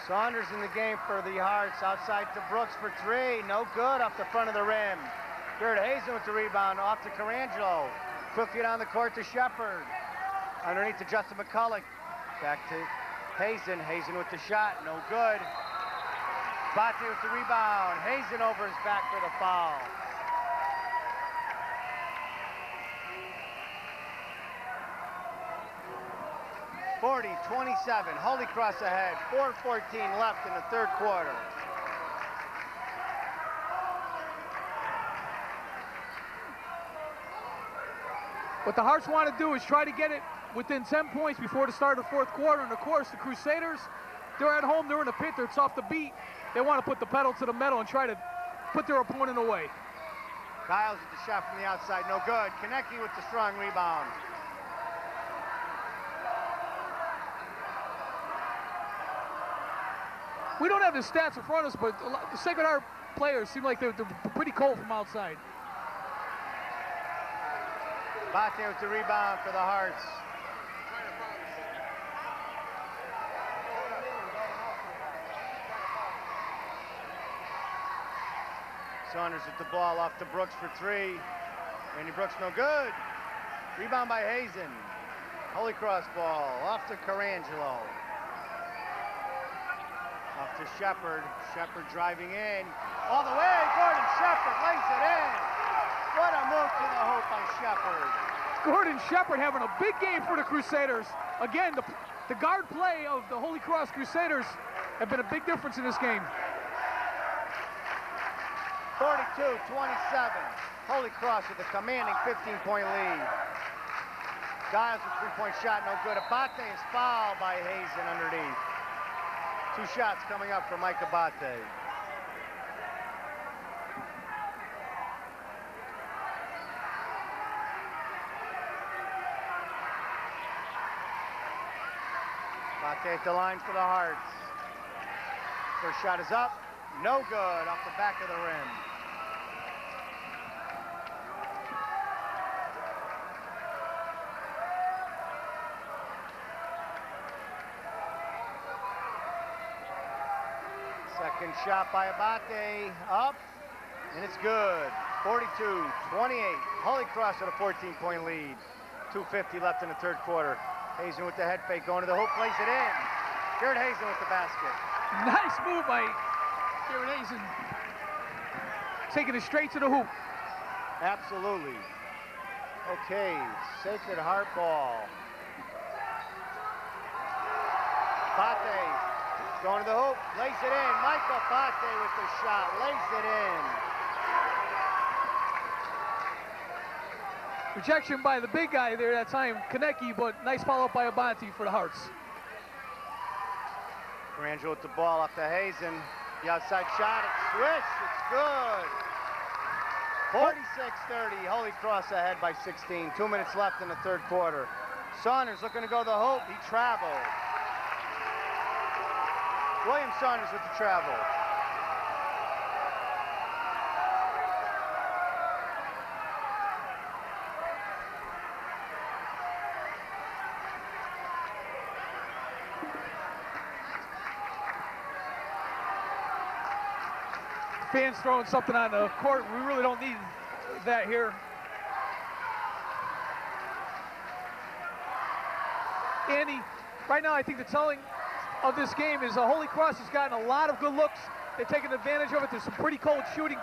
Saunders in the game for the Hearts, outside to Brooks for 3, no good off the front of the rim. Jared Hazen with the rebound, off to Colangelo. Quickly down the court to Shepard. Underneath to Justin McCulloch. Back to Hazen. Hazen with the shot, no good. Bate with the rebound. Hazen over his back for the foul. (40-27). Holy Cross ahead. 4:14 left in the third quarter. What the Hearts want to do is try to get it within 10 points before the start of the fourth quarter. And of course, the Crusaders, they're at home, they're in the pit, they're tough to beat. They want to put the pedal to the metal and try to put their opponent away. Giles with the shot from the outside, no good. Konecki with the strong rebound. We don't have the stats in front of us, but the Sacred Heart players seem like they're pretty cold from outside. Bate with the rebound for the Hearts. Saunders with the ball off to Brooks for 3. Randy Brooks no good. Rebound by Hazen. Holy Cross ball off to Colangelo. Off to Shepard. Shepard driving in. All the way. Gordon Shepard lays it in. What a move to the hoop by Shepard. Gordon Shepard having a big game for the Crusaders. Again, the guard play of the Holy Cross Crusaders have been a big difference in this game. 42-27. Holy Cross with a commanding 15-point lead. Giles with three-point shot, no good. Abate is fouled by Hazen underneath. 2 shots coming up for Mike Abate. Abate at the line for the Hearts. First shot is up, no good, off the back of the rim. Second shot by Abate, up, and it's good. 42-28. Holy Cross with a 14-point lead. 2:50 left in the third quarter. Hazen with the head fake, going to the hoop, plays it in. Jared Hazen with the basket. Nice move by Jared Hazen. Taking it straight to the hoop. Absolutely. Okay, Sacred Heart ball. Abate going to the hoop, lays it in. Mike Abate with the shot, lays it in. Rejection by the big guy there that time, Konecki, but nice follow-up by Abate for the Hearts. Grangel with the ball up to Hazen. The outside shot, it's swish, it's good. 46-30, Holy Cross ahead by 16. 2 minutes left in the third quarter. Saunders looking to go to the hoop, he traveled. William Saunders with the travel. Fans throwing something on the court. We really don't need that here. Andy, right now I think the telling of this game is Holy Cross has gotten a lot of good looks. They're taking advantage of it. There's some pretty cold shooting.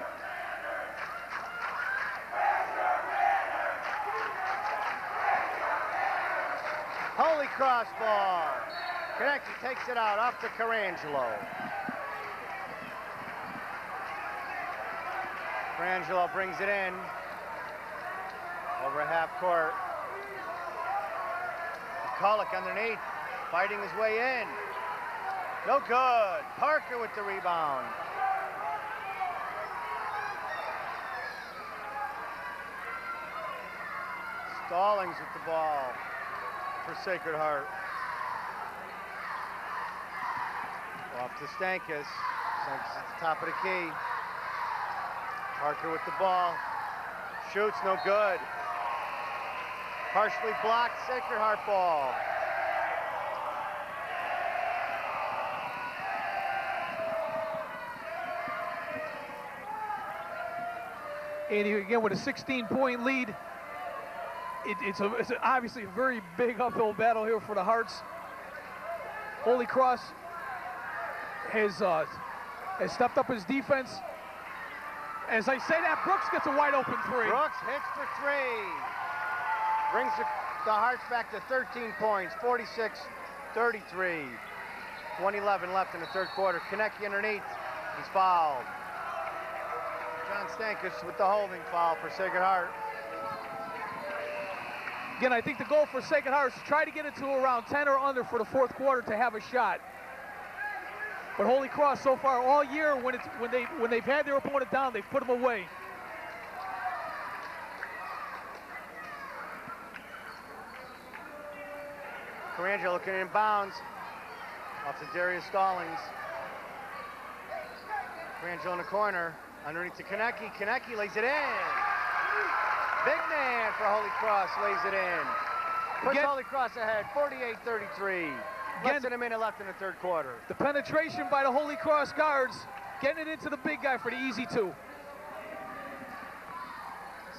Holy Cross ball. Konecki takes it out off to Carangelo. Carangelo brings it in. Over half court. McCulloch underneath, fighting his way in. No good. Parker with the rebound. Stallings with the ball for Sacred Heart. Off to Stankus. Stankus at the top of the key. Parker with the ball. Shoots, no good. Partially blocked, Sacred Heart ball. And again, with a 16-point lead, it's obviously a very big uphill battle here for the Hearts. Holy Cross has stepped up his defense. As I say that, Brooks gets a wide open three. Brooks hits for three. Brings the Hearts back to 13 points, 46-33. 1:11 left in the third quarter. Konecki underneath, he's fouled. John Stankus with the holding foul for Sacred Heart. Again, I think the goal for Sacred Heart is to try to get it to around 10 or under for the fourth quarter to have a shot. But Holy Cross so far all year, when they've had their opponent down, they've put them away. Carangelo looking in bounds. Off to Darius Stallings. Carangelo in the corner. Underneath to Konecki. Konecki lays it in. Big man for Holy Cross lays it in. Puts Holy Cross ahead, 48-33. Less than a minute left in the third quarter. The penetration by the Holy Cross guards, getting it into the big guy for the easy two.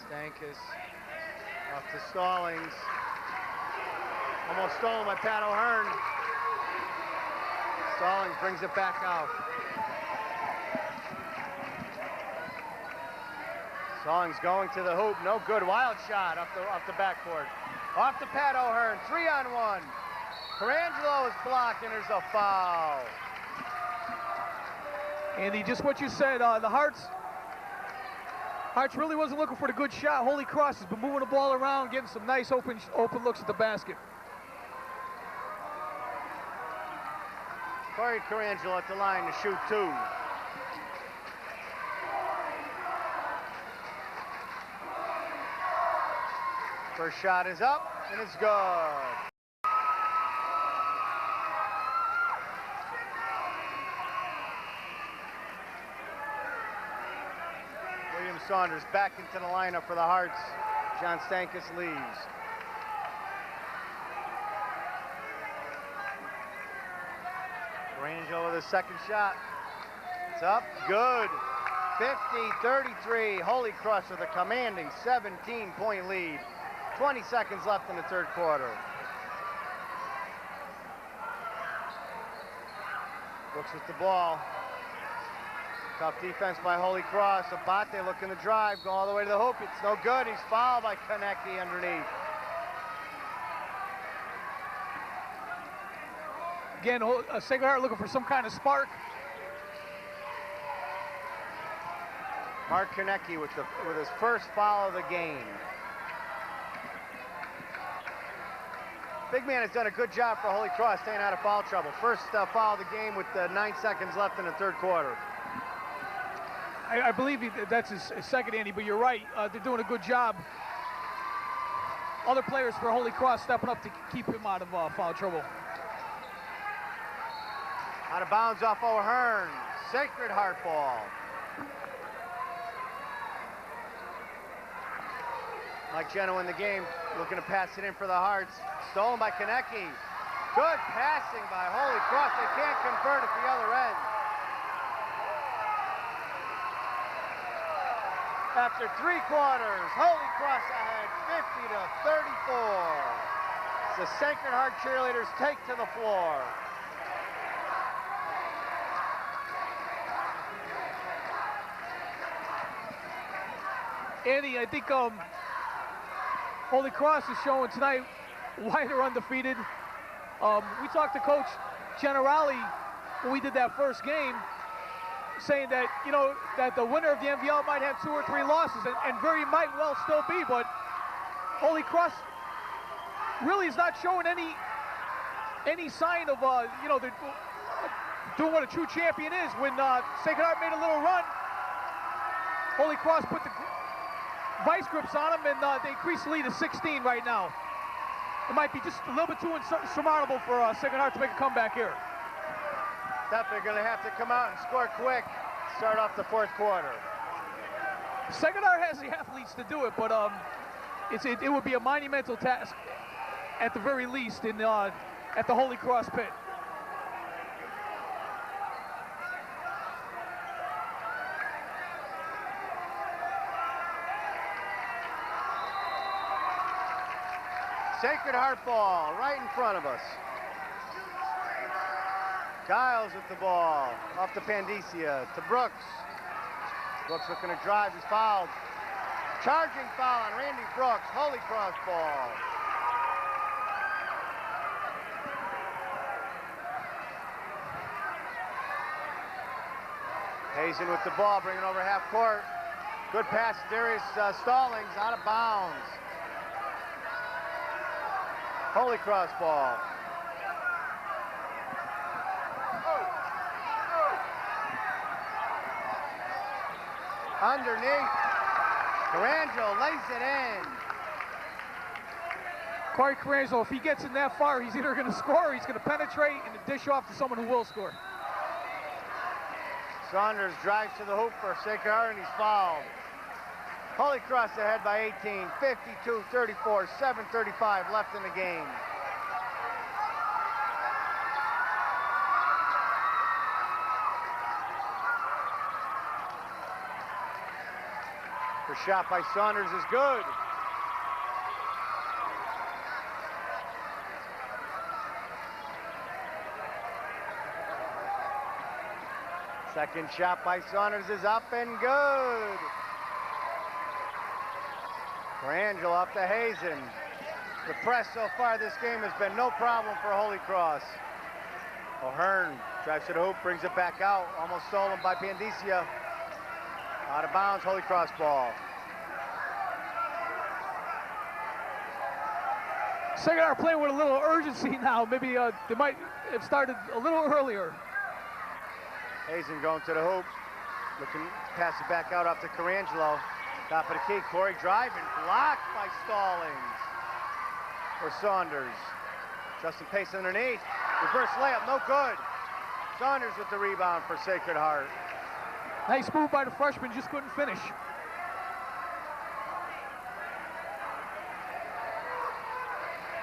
Stankus off to Stallings. Almost stolen by Pat O'Hearn. Stallings brings it back out. Stallings going to the hoop, no good. Wild shot off the backboard. Off to Pat O'Hearn, 3-on-1. Carangelo is blocked and there's a foul. Andy, just what you said, the Hearts really wasn't looking for the good shot. Holy Cross has been moving the ball around, getting some nice open looks at the basket. Corey Carangelo at the line to shoot 2. First shot is up, and it's good. William Saunders back into the lineup for the Hearts. John Stankus leaves. Carangelo with a second shot. It's up, good. 50-33, Holy Cross with a commanding 17-point lead. 20 seconds left in the third quarter. Brooks with the ball. Tough defense by Holy Cross. Abate looking to drive, go all the way to the hoop. It's no good. He's fouled by Konecki underneath. Again, Sacred Heart looking for some kind of spark. Mark Konecki with his first foul of the game. Big man has done a good job for Holy Cross staying out of foul trouble. First foul of the game with 9 seconds left in the third quarter. I believe that's his second, Andy, but you're right. They're doing a good job. Other players for Holy Cross stepping up to keep him out of foul trouble. Out of bounds off O'Hearn. Sacred Heart ball. Mike Geno in the game, looking to pass it in for the Hearts. Stolen by Konecki. Good passing by Holy Cross. They can't convert at the other end. After 3 quarters, Holy Cross ahead 50-34. The Sacred Heart cheerleaders take to the floor. Andy, I think Holy Cross is showing tonight why they're undefeated. We talked to Coach Generali when we did that first game, saying that, you know, that the winner of the N.V.L might have 2 or 3 losses, and very might well still be, but Holy Cross really is not showing any sign of, you know, they're doing what a true champion is. When Sacred Heart made a little run, Holy Cross put the vice grips on them, and they increased the lead to 16 right now. It might be just a little bit too insurmountable for Sacred Heart to make a comeback here. Definitely going to have to come out and score quick. Start off the fourth quarter. Sacred Heart has the athletes to do it, but it would be a monumental task, at the very least, at the Holy Cross pit. Sacred Heart ball right in front of us. Giles with the ball, off to Pandicia, to Brooks. Brooks looking to drive, he's fouled. Charging foul on Randy Brooks, Holy Cross ball. Hazen with the ball, bringing over half court. Good pass, Darius Stallings, out of bounds. Holy Cross ball. Underneath, Carangelo lays it in. Corey Carangelo, if he gets in that far, he's either going to score or he's going to penetrate and dish off to someone who will score. Saunders drives to the hoop for Sacred Heart, and he's fouled. Holy Cross ahead by 18, 52-34, 7:35 left in the game. The shot by Saunders is good. Second shot by Saunders is up and good. Carangelo up to Hazen. The press so far this game has been no problem for Holy Cross. O'Hearn drives to the hoop, brings it back out. Almost stolen by Pandicia. Out of bounds, Holy Cross ball. Sacred Heart playing with a little urgency now. Maybe they might have started a little earlier. Hazen going to the hoop. Looking to pass it back out off to Carangelo. Top of the key, Corey driving, blocked by Stallings. For Saunders. Justin Pace underneath. Reverse layup, no good. Saunders with the rebound for Sacred Heart. Nice move by the freshman, just couldn't finish.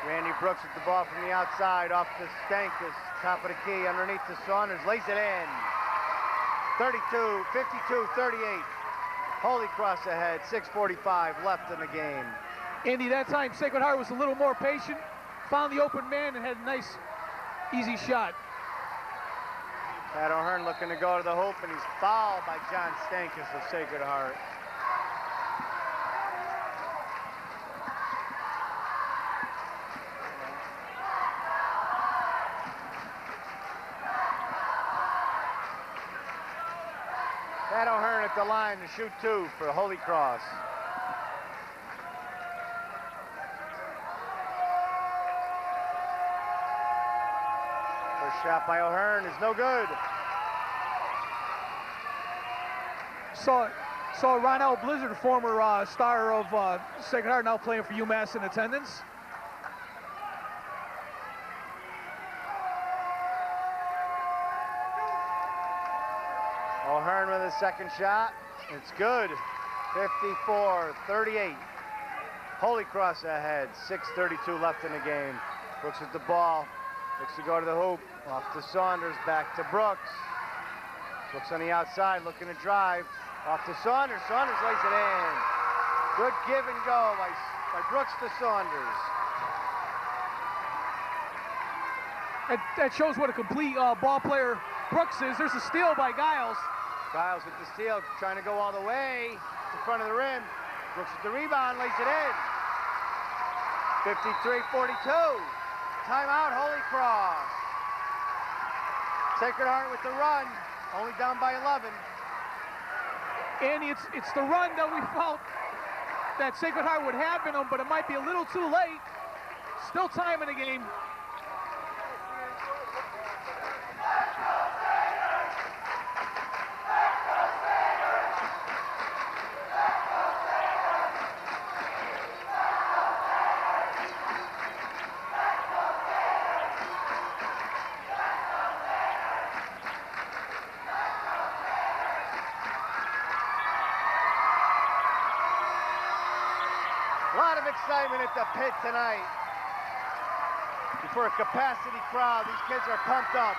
Randy Brooks with the ball from the outside, off to Stankus. Top of the key, underneath to Saunders, lays it in. 52-38. Holy Cross ahead, 6:45 left in the game. Andy, that time Sacred Heart was a little more patient, found the open man and had a nice, easy shot. Pat O'Hearn looking to go to the hoop, and he's fouled by John Stankus of Sacred Heart. Pat O'Hearn at the line to shoot 2 for Holy Cross. First shot by O'Hearn is no good. Saw Ronell Blizzard, former star of Sacred Heart, now playing for UMass in attendance. O'Hearn with his second shot. It's good. 54-38. Holy Cross ahead. 6:32 left in the game. Brooks with the ball. Looks to go to the hoop. Off to Saunders. Back to Brooks. Brooks on the outside looking to drive. Off to Saunders. Saunders lays it in. Good give and go by Brooks to Saunders. That shows what a complete ball player Brooks is. There's a steal by Giles. Giles with the steal, trying to go all the way in front of the rim. Brooks with the rebound, lays it in. 53-42. Timeout, Holy Cross. Sacred Heart with the run, only down by 11. Andy, it's the run that we felt that Sacred Heart would have in them, but it might be a little too late. Still time in the game. A lot of excitement at the pit tonight. For a capacity crowd, these kids are pumped up.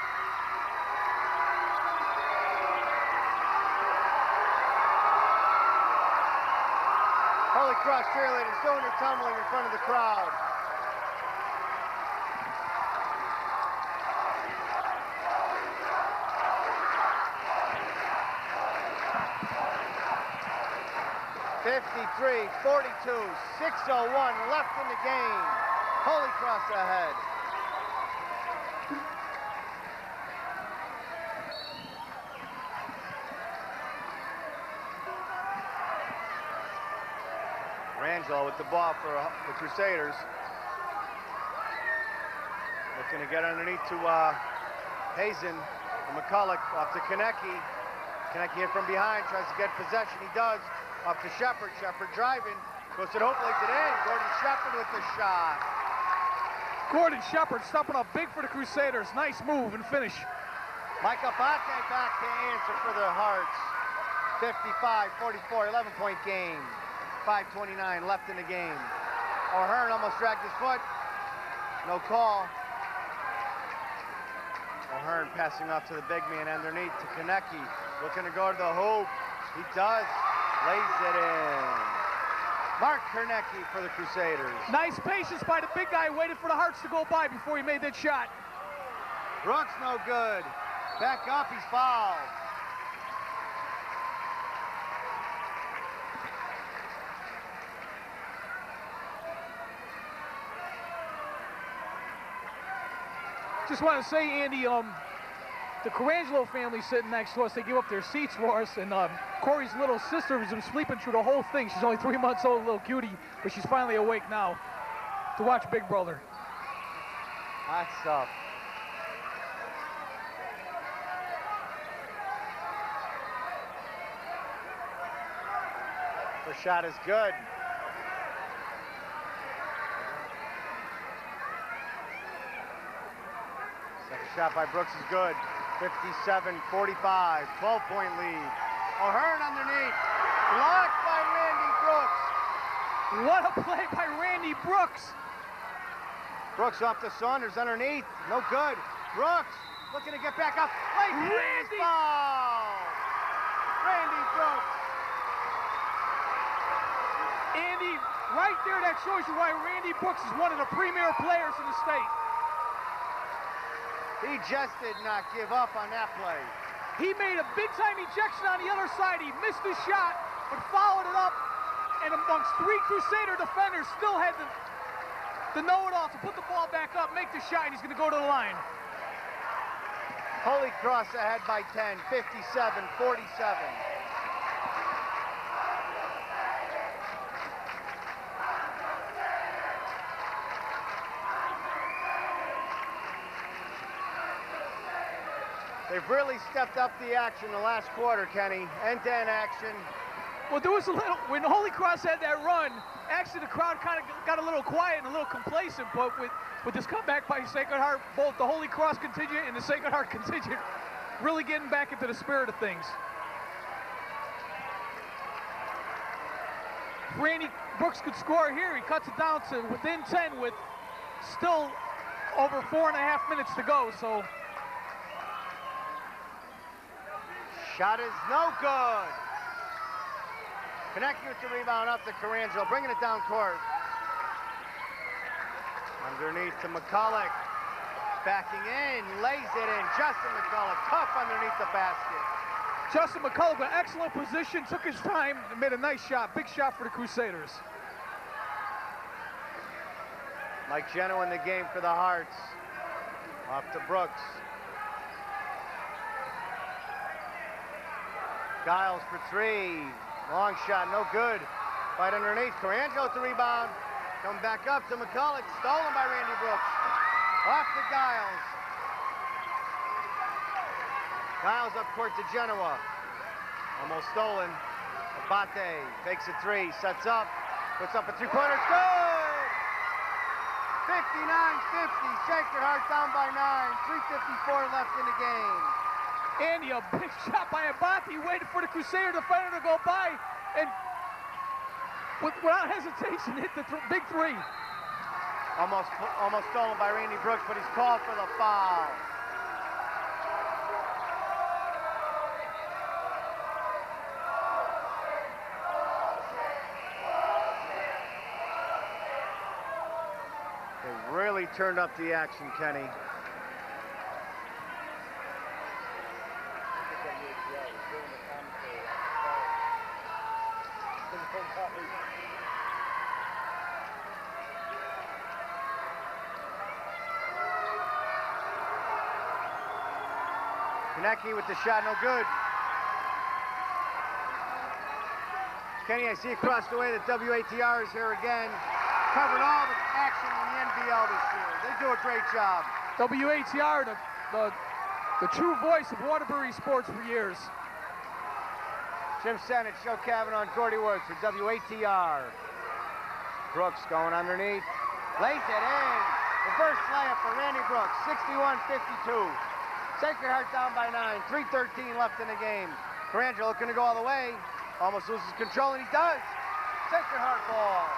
Holy Cross cheerleaders doing their tumbling in front of the crowd. (53-42), 6:01 left in the game. Holy Cross ahead. Rangel with the ball for the Crusaders. Looking to get underneath to Hazen. McCulloch off to Konecki. Konecki in from behind, tries to get possession. He does. Off to Shepard. Shepard driving. Goes to the hoop, lays it in. Gordon Shepard with the shot. Gordon Shepard stepping up big for the Crusaders. Nice move and finish. Micah Bate back to answer for the Hearts. 55-44, 11-point game. 5:29 left in the game. O'Hearn almost dragged his foot. No call. O'Hearn passing off to the big man underneath to Konecki. Looking to go to the hoop. He does. Lays it in. Mark Konecki for the Crusaders. Nice patience by the big guy. Waited for the Hearts to go by before he made that shot. Brooks no good. Back up, he's fouled. Just want to say, Andy, the Colangelo family sitting next to us. They gave up their seats for us, and Corey's little sister has been sleeping through the whole thing. She's only 3 months old, a little cutie, but she's finally awake now to watch Big Brother. Hot stuff. First shot is good. Second shot by Brooks is good. 57-45, 12-point lead. O'Hearn underneath. Blocked by Randy Brooks. What a play by Randy Brooks. Brooks off to Saunders underneath. No good. Brooks looking to get back up. Randy! Foul! Randy Brooks. Andy, right there, that shows you why Randy Brooks is one of the premier players in the state. He just did not give up on that play. He made a big-time ejection on the other side. He missed his shot, but followed it up, and amongst three Crusader defenders, still had the know-it-all to put the ball back up, make the shot, and he's going to go to the line. Holy Cross ahead by 10, 57-47. They've really stepped up the action the last quarter, Kenny. End-to-end action. Well, there was a little, when Holy Cross had that run, actually the crowd kind of got a little quiet and a little complacent, but with this comeback by Sacred Heart, both the Holy Cross contingent and the Sacred Heart contingent really getting back into the spirit of things. Randy Brooks could score here. He cuts it down to within 10 with still over 4.5 minutes to go, so. Shot is no good. Connecting with the rebound up to Carangelo, bringing it down court. Underneath to McCulloch. Backing in, lays it in. Justin McCulloch, tough underneath the basket. Justin McCulloch, an excellent position, took his time and made a nice shot. Big shot for the Crusaders. Mike Geno in the game for the Hearts. Off to Brooks. Giles for three. Long shot, no good. Right underneath. Carangelo with the rebound. Come back up to McCulloch. Stolen by Randy Brooks. Off to Giles. Giles up court to Genoa. Almost stolen. Abate takes a three. Sets up. Puts up a three-pointer. Good! 59-50. Sacred Heart down by 9. 3:54 left in the game. Andy, a big shot by Abate, waited for the Crusader defender to go by, and without hesitation hit the big three. Almost stolen by Randy Brooks, but he's called for the foul. They really turned up the action, Kenny. Konecny with the shot, no good. Kenny, I see across the way that WATR is here again, covering all the action in the N.V.L. this year. They do a great job. WATR, the true voice of Waterbury sports for years. Jim Senate, Joe Cavanaugh, and Gordy Woods for WATR. Brooks going underneath. Lays it in. Reverse layup for Randy Brooks, 61-52. Sacred Heart down by 9, 3:13 left in the game. Carangelo looking to go all the way. Almost loses control, and he does. Sacred Heart ball.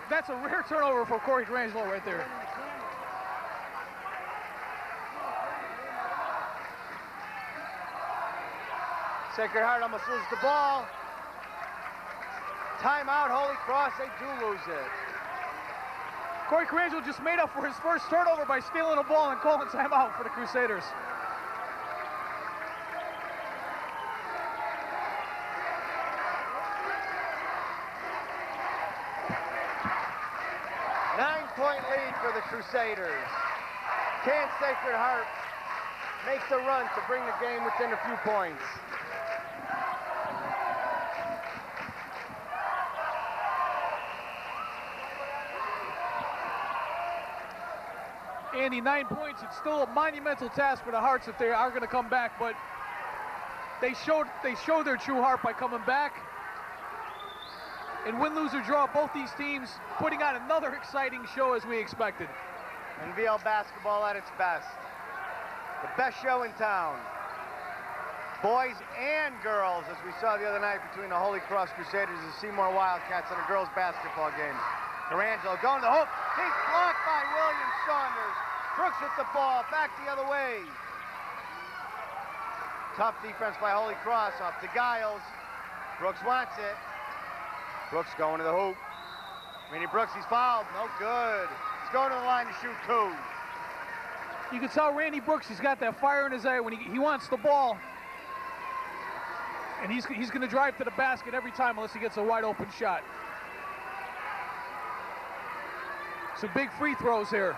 That's a rare turnover for Corey Carangelo right there. Sacred Heart almost loses the ball. Timeout, Holy Cross, they do lose it. Corey Carangelo just made up for his first turnover by stealing a ball and calling timeout for the Crusaders. Nine-point lead for the Crusaders. Can Sacred Heart make the run to bring the game within a few points? Andy, 9 points. It's still a monumental task for the Hearts if they are going to come back, but they showed their true heart by coming back. And win, lose, or draw, both these teams putting on another exciting show as we expected. N.V.L. basketball at its best. The best show in town. Boys and girls, as we saw the other night between the Holy Cross Crusaders and Seymour Wildcats in a girls basketball game. Carangelo going to the hoop. He's blocked by William Saunders. Brooks with the ball, back the other way. Tough defense by Holy Cross, off to Giles. Brooks wants it. Brooks going to the hoop. Randy Brooks, he's fouled, no good. He's going to the line to shoot 2. You can tell Randy Brooks, he's got that fire in his eye when he wants the ball. And he's going to drive to the basket every time unless he gets a wide open shot. Some big free throws here.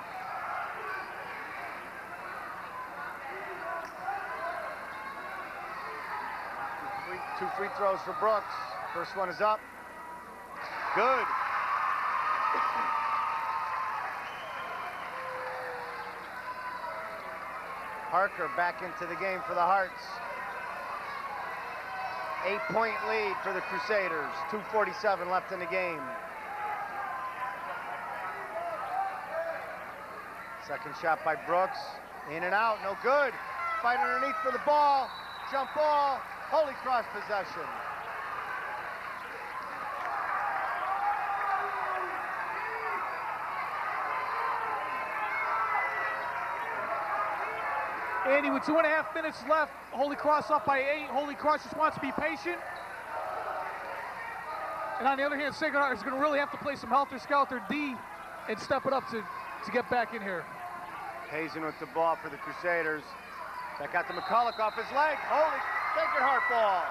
Two free throws for Brooks. First one is up. Good. Parker back into the game for the Hearts. 8-point lead for the Crusaders. 2:47 left in the game. Second shot by Brooks. In and out, no good. Fight underneath for the ball. Jump ball. Holy Cross possession. Andy, with 2.5 minutes left, Holy Cross up by 8. Holy Cross just wants to be patient. And on the other hand, Sacred Heart is going to really have to play some helter-skelter D and step it up to get back in here. Hazen with the ball for the Crusaders. That got to McCulloch off his leg. Holy Sacred Heart ball.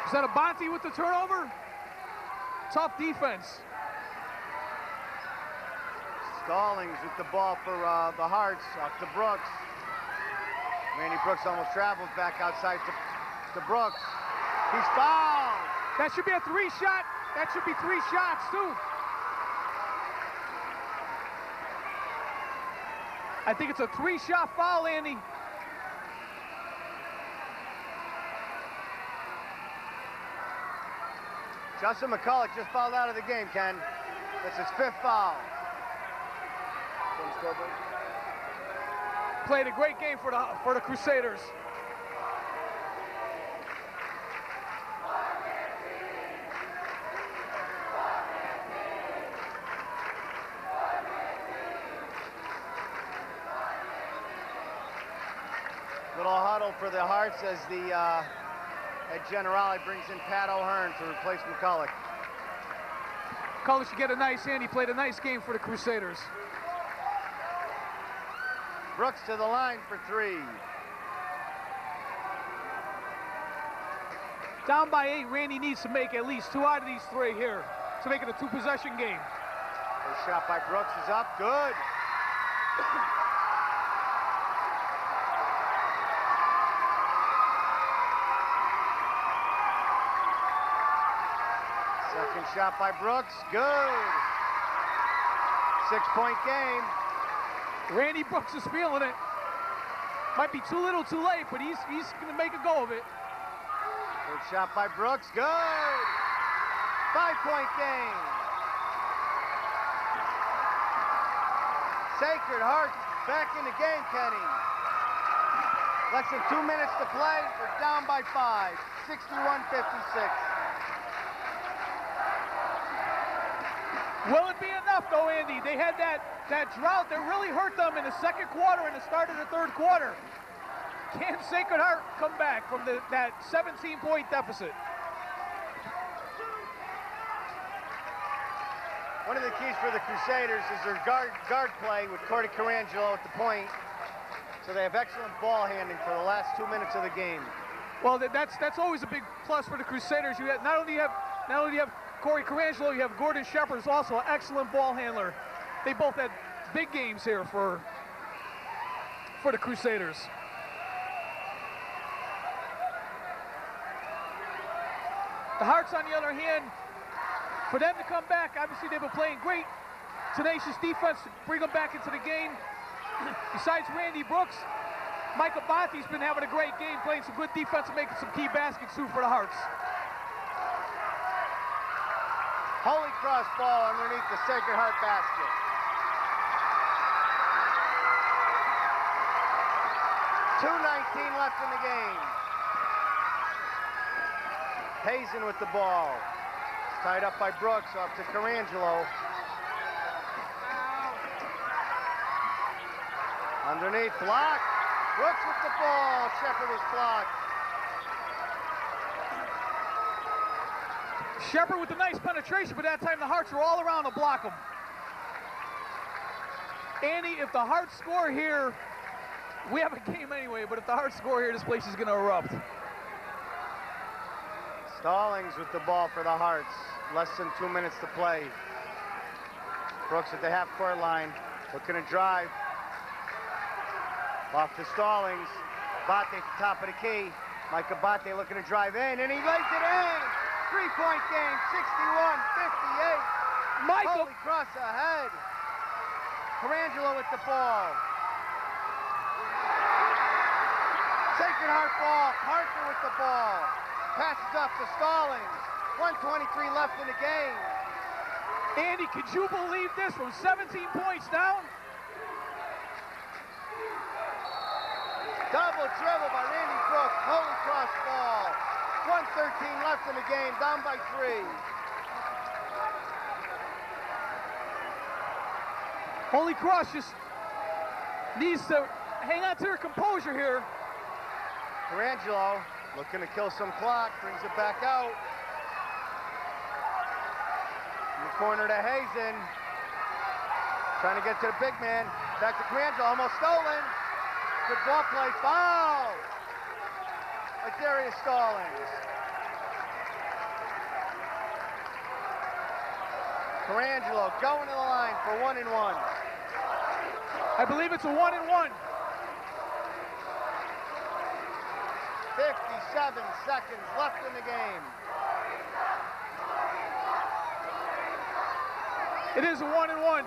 Is that a Bonte with the turnover? Tough defense. Stallings with the ball for the Hearts, off to Brooks. Randy Brooks almost travels back outside to Brooks. He's fouled. That should be a 3-shot. That should be 3 shots, too. I think it's a 3-shot foul, Andy. Justin McCulloch just fouled out of the game, Ken. That's his 5th foul. Played a great game for the Crusaders. Little huddle for the Hearts as the head generale brings in Pat O'Hearn to replace McCulloch. McCulloch should get a nice hand. He played a nice game for the Crusaders. Brooks to the line for 3. Down by 8, Randy needs to make at least 2 out of these 3 here to make it a 2-possession game. First shot by Brooks is up, good. Second shot by Brooks, good. 6-point game. Randy Brooks is feeling it. Might be too little too late, but he's going to make a go of it. Third shot by Brooks, good. 5-point game. Sacred Heart back in the game, Kenny. Less than 2 minutes to play. We're down by 5, 61-56. Will it be enough, though, Andy? They had that drought that really hurt them in the second quarter and the start of the third quarter. Can Sacred Heart come back from that 17-point deficit? One of the keys for the Crusaders is their guard play with Cordy Carangelo at the point. So they have excellent ball handling for the last 2 minutes of the game. Well, that's always a big plus for the Crusaders. You have, not only do you have Corey Carangelo, you have Gordon Shepard, who's also an excellent ball handler. They both had big games here for the Crusaders. The Hearts, on the other hand, for them to come back, obviously they've been playing great, tenacious defense to bring them back into the game. Besides Randy Brooks, Mike Abate's been having a great game, playing some good defense and making some key baskets too for the Hearts. Holy Cross ball underneath the Sacred Heart basket. .2:19 left in the game. Hazen with the ball. It's tied up by Brooks, off to Carangelo. Underneath, block. Brooks with the ball. Shepard is blocked. Shepard with a nice penetration, but that time the Hearts were all around to block him. Andy, if the Hearts score here, we have a game anyway, but if the Hearts score here, this place is going to erupt. Stallings with the ball for the Hearts. Less than 2 minutes to play. Brooks at the half-court line, looking to drive. Off to Stallings. Abate at the top of the key. Mike Abate looking to drive in, and he lays it in. Three-point game, 61-58. Holy Cross ahead. Carangelo with the ball. Sacred Heart ball. Parker with the ball. Passes off to Stallings. 1:23 left in the game. Andy, could you believe this? From 17 points down? Double dribble by Randy Brooks. Holy Cross ball. 1:13 left in the game. Down by 3. Holy Cross just needs to hang on to their composure here. Carangelo looking to kill some clock. Brings it back out. In the corner to Hazen. Trying to get to the big man. Back to Carangelo. Almost stolen. Good ball play. Foul. By Darius Stallings. Carangelo going to the line for 1-and-1. I believe it's a 1-and-1. 57 seconds left in the game. It is a 1-and-1.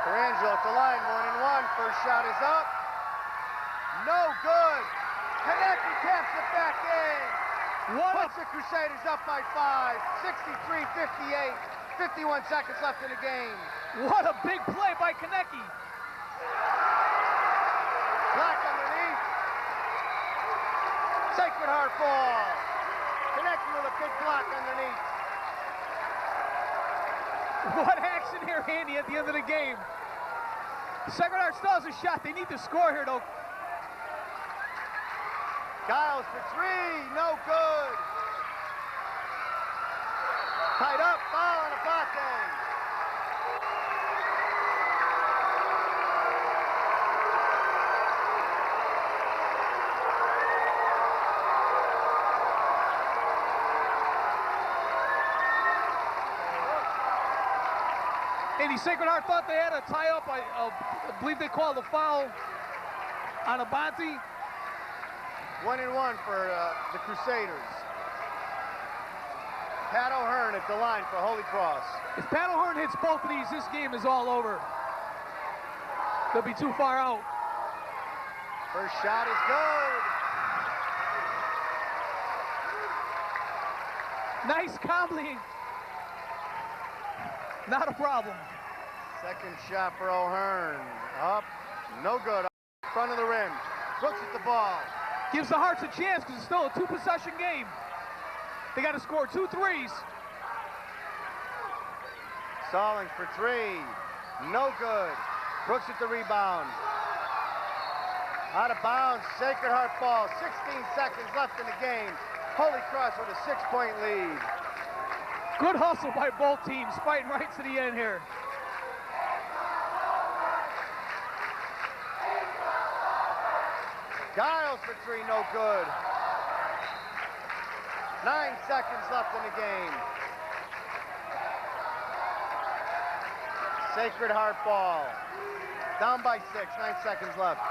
Carangelo at the line, 1-and-1. First shot is up. No good. Konecny taps it back in. Puts the Crusaders up by 5. 63-58. 51 seconds left in the game. What a big play by Konecny. Block underneath. Sacred Heart ball. Konecny with a big block underneath. What action here, Andy, at the end of the game. Sacred Heart still has a shot. They need to score here, though. Giles for 3, no good. Tied up, foul on Abate. Andy, Sacred Heart thought they had a tie-up. I believe they called a foul on Abate. 1-and-1 for the Crusaders. Pat O'Hearn at the line for Holy Cross. If Pat O'Hearn hits both of these, this game is all over. They'll be too far out. First shot is good. Nice combling. Not a problem. Second shot for O'Hearn. Up, no good. Front of the rim. Brooks at the ball. Gives the Hearts a chance because it's still a 2-possession game. They got to score 2 threes. Stallings for 3. No good. Brooks at the rebound. Out of bounds. Sacred Heart ball. 16 seconds left in the game. Holy Cross with a 6-point lead. Good hustle by both teams, fighting right to the end here. Giles for three, no good. 9 seconds left in the game. Sacred Heart ball. Down by 6, 9 seconds left.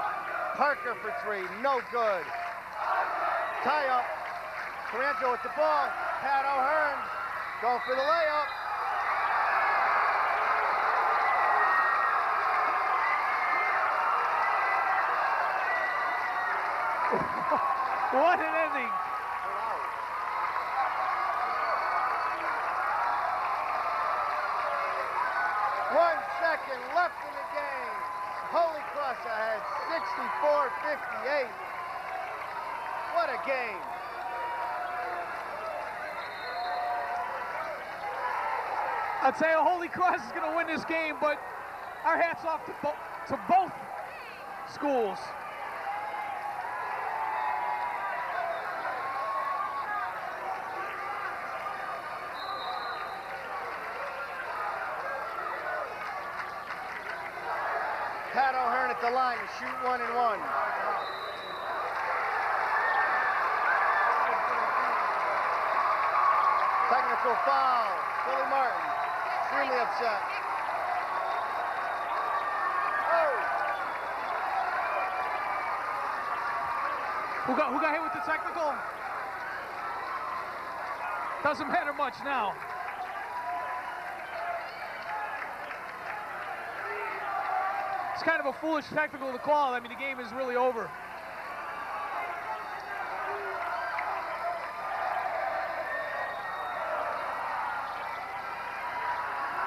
Parker for three, no good. Tie up. Colangelo with the ball. Pat O'Hearn going for the layup. What an ending. 1 second left in the game. Holy Cross ahead, 64-58. What a game. I'd say Holy Cross is going to win this game, but our hats off to both schools. Pat O'Hearn at the line to shoot 1 and 1. Technical foul. Billy Martin, extremely upset. Oh. Who got hit with the technical? Doesn't matter much now. It's kind of a foolish technical to call. I mean, the game is really over.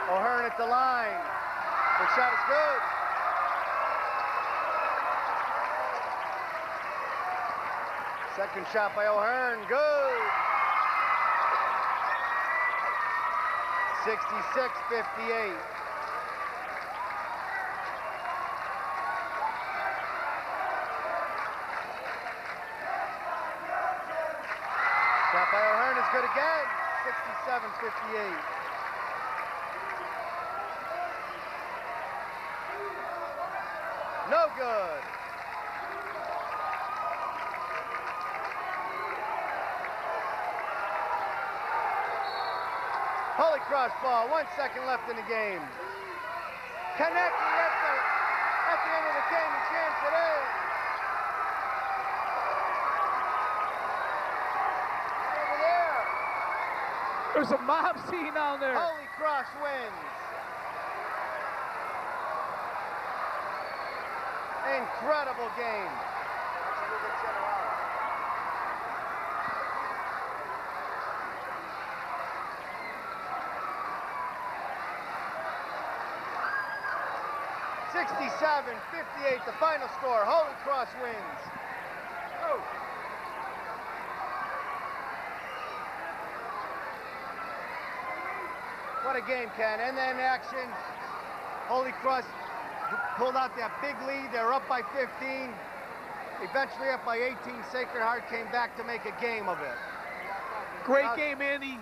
O'Hearn at the line. The shot is good. Second shot by O'Hearn, good. 66-58. Shot by O'Hearn is good again. 67-58. No good. Holy Cross ball, 1 second left in the game. Konecny at the end of the game, he jams it in. Over there. There's a mob scene down there. Holy Cross wins. Incredible game. 67-58, the final score. Holy Cross wins. Oh. What a game, Ken. And then action. Holy Cross pulled out that big lead. They're up by 15. Eventually up by 18. Sacred Heart came back to make a game of it. Great game, Andy.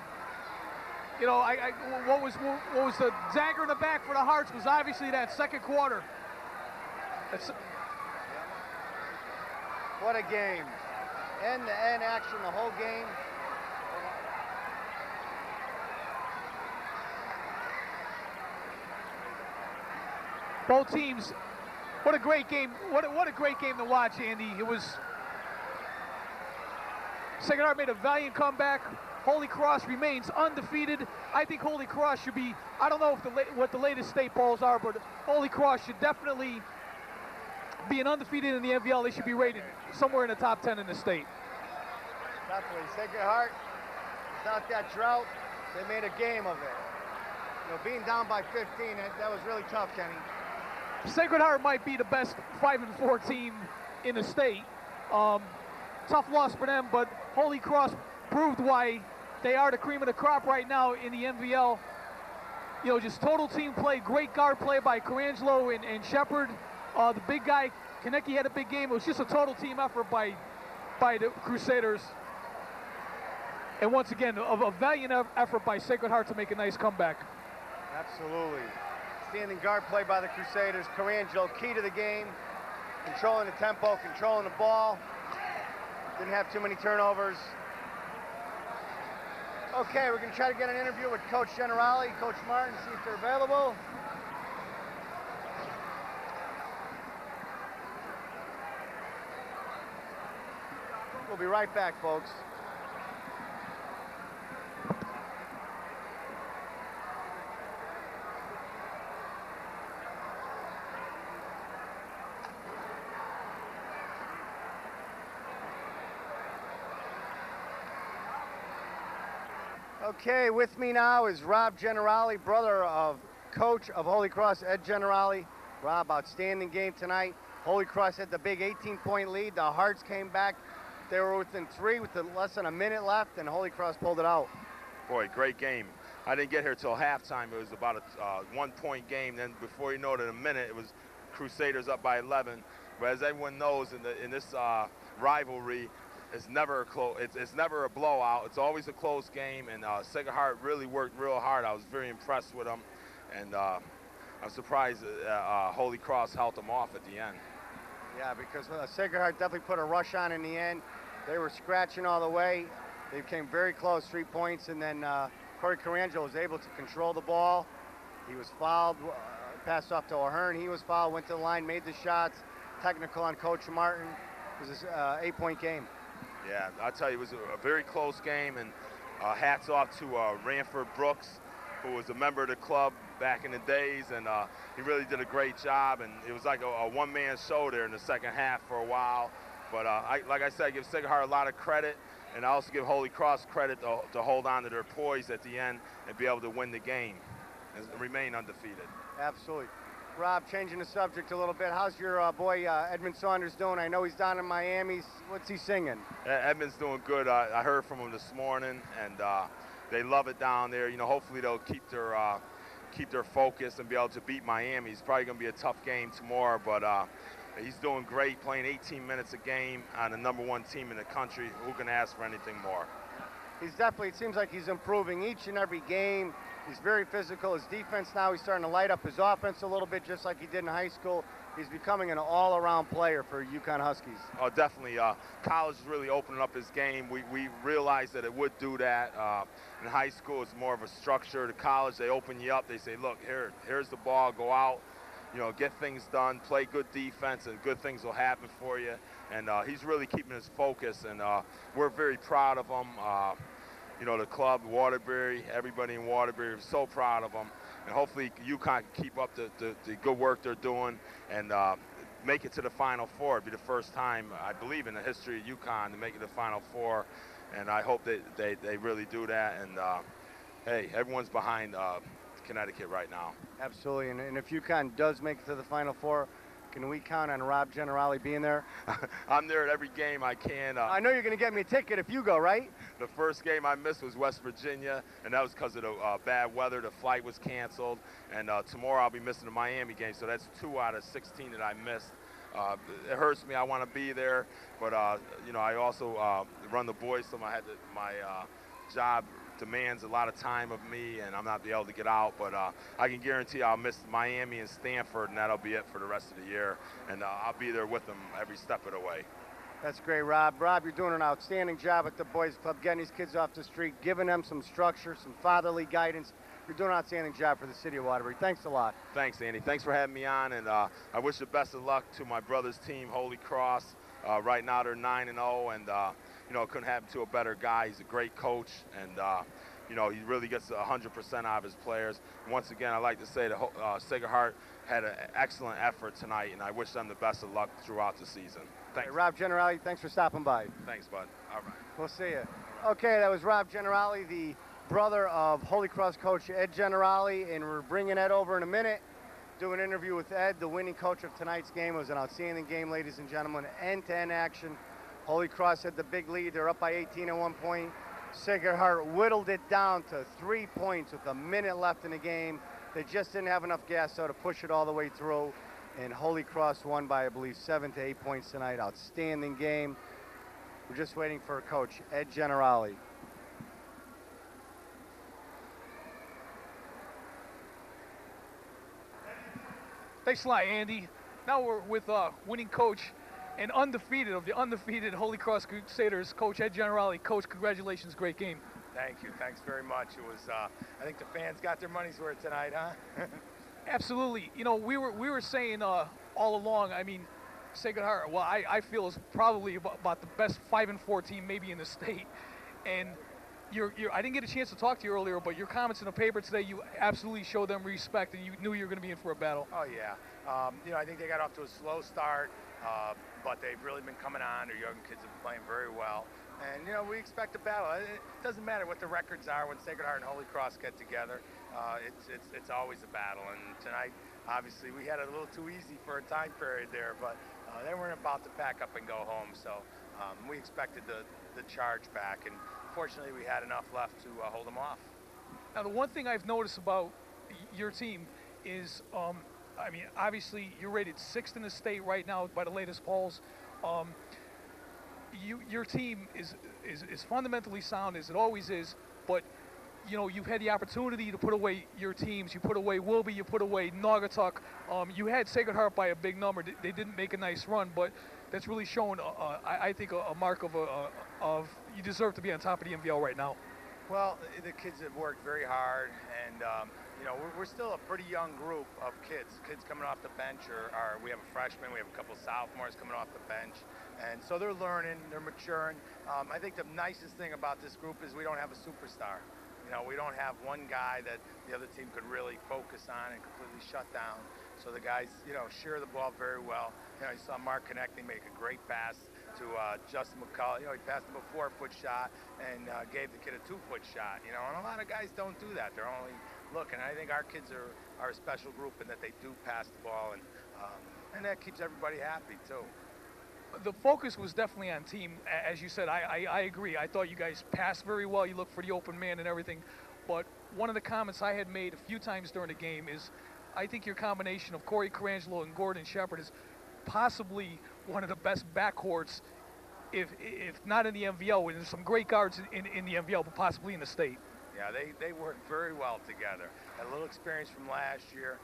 You know, what was the dagger in the back for the Hearts was obviously that second quarter. What a game. End-to-end action the whole game. Both teams, what a great game. What a great game to watch, Andy. It was, Sacred Heart made a valiant comeback. Holy Cross remains undefeated. I think Holy Cross should be, I don't know if what the latest state polls are, but Holy Cross should definitely be an undefeated in the N.V.L. They should be rated somewhere in the top 10 in the state. Definitely. Sacred Heart, without that drought, they made a game of it. You know, being down by 15, that was really tough, Kenny. Sacred Heart might be the best 5-4 team in the state. Tough loss for them, but Holy Cross proved why they are the cream of the crop right now in the N.V.L. You know, just total team play, great guard play by Colangelo and Shepard. The big guy, Konecny, had a big game. It was just a total team effort by the Crusaders. And once again, a valiant effort by Sacred Heart to make a nice comeback. Absolutely. Standing guard play by the Crusaders. Colangelo, key to the game. controlling the tempo, controlling the ball. Didn't have too many turnovers. Okay, we're going to try to get an interview with Coach Generali, Coach Martin, see if they're available. We'll be right back, folks. Okay, with me now is Rob Generali, brother of coach of Holy Cross, Ed Generali. Rob, outstanding game tonight. Holy Cross had the big 18-point lead. The Hearts came back. They were within 3 with less than a minute left, and Holy Cross pulled it out. Boy, great game. I didn't get here till halftime. It was about a 1-point game. Then before you know it, in a minute, it was Crusaders up by 11. But as everyone knows, in this rivalry, it's never a blowout. It's always a close game, and Sacred Heart really worked real hard. I was very impressed with them, and I'm surprised Holy Cross held them off at the end. Yeah, because Sacred Heart definitely put a rush on in the end. They were scratching all the way. They came very close, 3 points, and then Corey Carangelo was able to control the ball. He was fouled, passed off to O'Hearn. He was fouled, went to the line, made the shots. Technical on Coach Martin. It was an 8-point game. Yeah, I'll tell you, it was a very close game, and hats off to Ranford Brooks, who was a member of the club back in the days, and he really did a great job, and it was like a one-man show there in the second half for a while. But like I said, I give Sacred Heart a lot of credit, and I also give Holy Cross credit to hold on to their poise at the end and be able to win the game and remain undefeated. Absolutely. Rob, changing the subject a little bit, how's your boy Edmund Saunders doing? I know he's down in Miami. What's he singing? Edmund's doing good. I heard from him this morning, and they love it down there. You know, hopefully they'll keep their focus and be able to beat Miami. It's probably going to be a tough game tomorrow, but he's doing great, playing 18 minutes a game on the #1 team in the country. Who can ask for anything more? He's definitely, it seems like he's improving each and every game. He's very physical. His defense now, he's starting to light up his offense a little bit, just like he did in high school. He's becoming an all-around player for UConn Huskies. Oh, definitely. College is really opening up his game. We realized that it would do that. In high school, it's more of a structure. To college, they open you up. They say, look, here's the ball. Go out, you know, get things done, play good defense, and good things will happen for you. And he's really keeping his focus, and we're very proud of him. You know, the club, Waterbury, everybody in Waterbury, is so proud of them. And hopefully UConn can keep up the good work they're doing and make it to the Final Four. It'll be the first time, I believe, in the history of UConn to make it to the Final Four. And I hope they really do that. And, hey, everyone's behind Connecticut right now. Absolutely. And if UConn does make it to the Final Four, can we count on Rob Generali being there? I'm there at every game I can. I know you're going to get me a ticket if you go, right? The first game I missed was West Virginia, and that was because of the bad weather. The flight was canceled, and tomorrow I'll be missing the Miami game, so that's 2 out of 16 that I missed. It hurts me. I want to be there, but you know, I also run the boys, so my job demands a lot of time of me, and I'm not be able to get out, but I can guarantee I'll miss Miami and Stanford, and that'll be it for the rest of the year, and I'll be there with them every step of the way. That's great, Rob. Rob, you're doing an outstanding job at the Boys Club, getting these kids off the street, giving them some structure, some fatherly guidance. You're doing an outstanding job for the city of Waterbury. Thanks a lot. Thanks, Andy. Thanks for having me on, and I wish the best of luck to my brother's team, Holy Cross. Right now they're 9-0, and you know, couldn't happen to a better guy. He's a great coach, and you know, he really gets 100% out of his players. And once again, I'd like to say that Sacred Heart had an excellent effort tonight, and I wish them the best of luck throughout the season. Thanks. Hey, Rob Generali, thanks for stopping by. Thanks, bud. All right. We'll see you. Okay, that was Rob Generali, the brother of Holy Cross coach Ed Generali, and we're bringing Ed over in a minute. Do an interview with Ed, the winning coach of tonight's game. It was an outstanding game, ladies and gentlemen. End-to-end action. Holy Cross had the big lead. They're up by 18 at one point. Sacred Heart whittled it down to 3 points with a minute left in the game. They just didn't have enough gas, though, to push it all the way through. And Holy Cross won by, I believe, 7 to 8 points tonight. Outstanding game. We're just waiting for Coach Ed Generali. Thanks a lot, Andy. Now we're with winning coach and undefeated of the undefeated Holy Cross Crusaders, Coach Ed Generali. Coach, congratulations, great game. Thank you. Thanks very much. It was. I think the fans got their money's worth tonight, huh? Absolutely. You know, we were saying all along. I mean, Sacred Heart. Well, I feel is probably about the best 5-4 team maybe in the state, and. I didn't get a chance to talk to you earlier, but your comments in the paper today, you absolutely showed them respect, and you knew you were going to be in for a battle. Oh, yeah. You know, I think they got off to a slow start, but they've really been coming on. Their young kids have been playing very well. And, you know, we expect a battle. It doesn't matter what the records are when Sacred Heart and Holy Cross get together. It's always a battle. And tonight, obviously, we had it a little too easy for a time period there, but they weren't about to pack up and go home. So we expected the charge back. And fortunately, we had enough left to hold them off. Now, the one thing I've noticed about your team is, I mean, obviously you're rated 6th in the state right now by the latest polls. Your team is fundamentally sound, as it always is, but you know, you've had the opportunity to put away your teams. You put away Wilby, you put away Naugatuck. You had Sacred Heart by a big number. They didn't make a nice run, but that's really shown, I think, a mark of you deserve to be on top of the N.V.L right now. Well, the kids have worked very hard, and you know, we're still a pretty young group of kids. Kids coming off the bench, we have a freshman, we have a couple sophomores coming off the bench, and so they're learning, they're maturing. I think the nicest thing about this group is we don't have a superstar. You know, we don't have one guy that the other team could really focus on and completely shut down. So the guys, you know, share the ball very well. You know, you saw Mark Connecting make a great pass to Justin McCullough. You know, he passed him a 4-foot shot and gave the kid a 2-foot shot. You know, and a lot of guys don't do that. They're only looking. I think our kids are a special group in that they do pass the ball, and that keeps everybody happy too. The focus was definitely on team, as you said. I agree. I thought you guys passed very well. You looked for the open man and everything. But one of the comments I had made a few times during the game is, I think your combination of Corey Carangelo and Gordon Shepard is possibly one of the best backcourts, if not in the N.V.L. There's some great guards in the N.V.L, but possibly in the state. Yeah, they work very well together. Had a little experience from last year.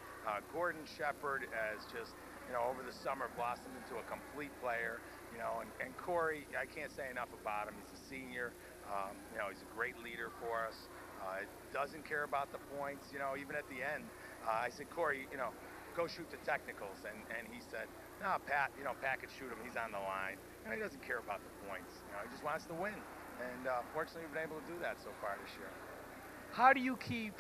Gordon Shepard has just, you know, over the summer blossomed into a complete player. You know, and Corey, I can't say enough about him. He's a senior. You know, he's a great leader for us. Doesn't care about the points. You know, even at the end, I said, Corey, you know, go shoot the technicals, and he said, no, Pat, you know, Pat could shoot him. He's on the line. You know, he doesn't care about the points. You know, he just wants to win. And fortunately, we've been able to do that so far this year. How do you keep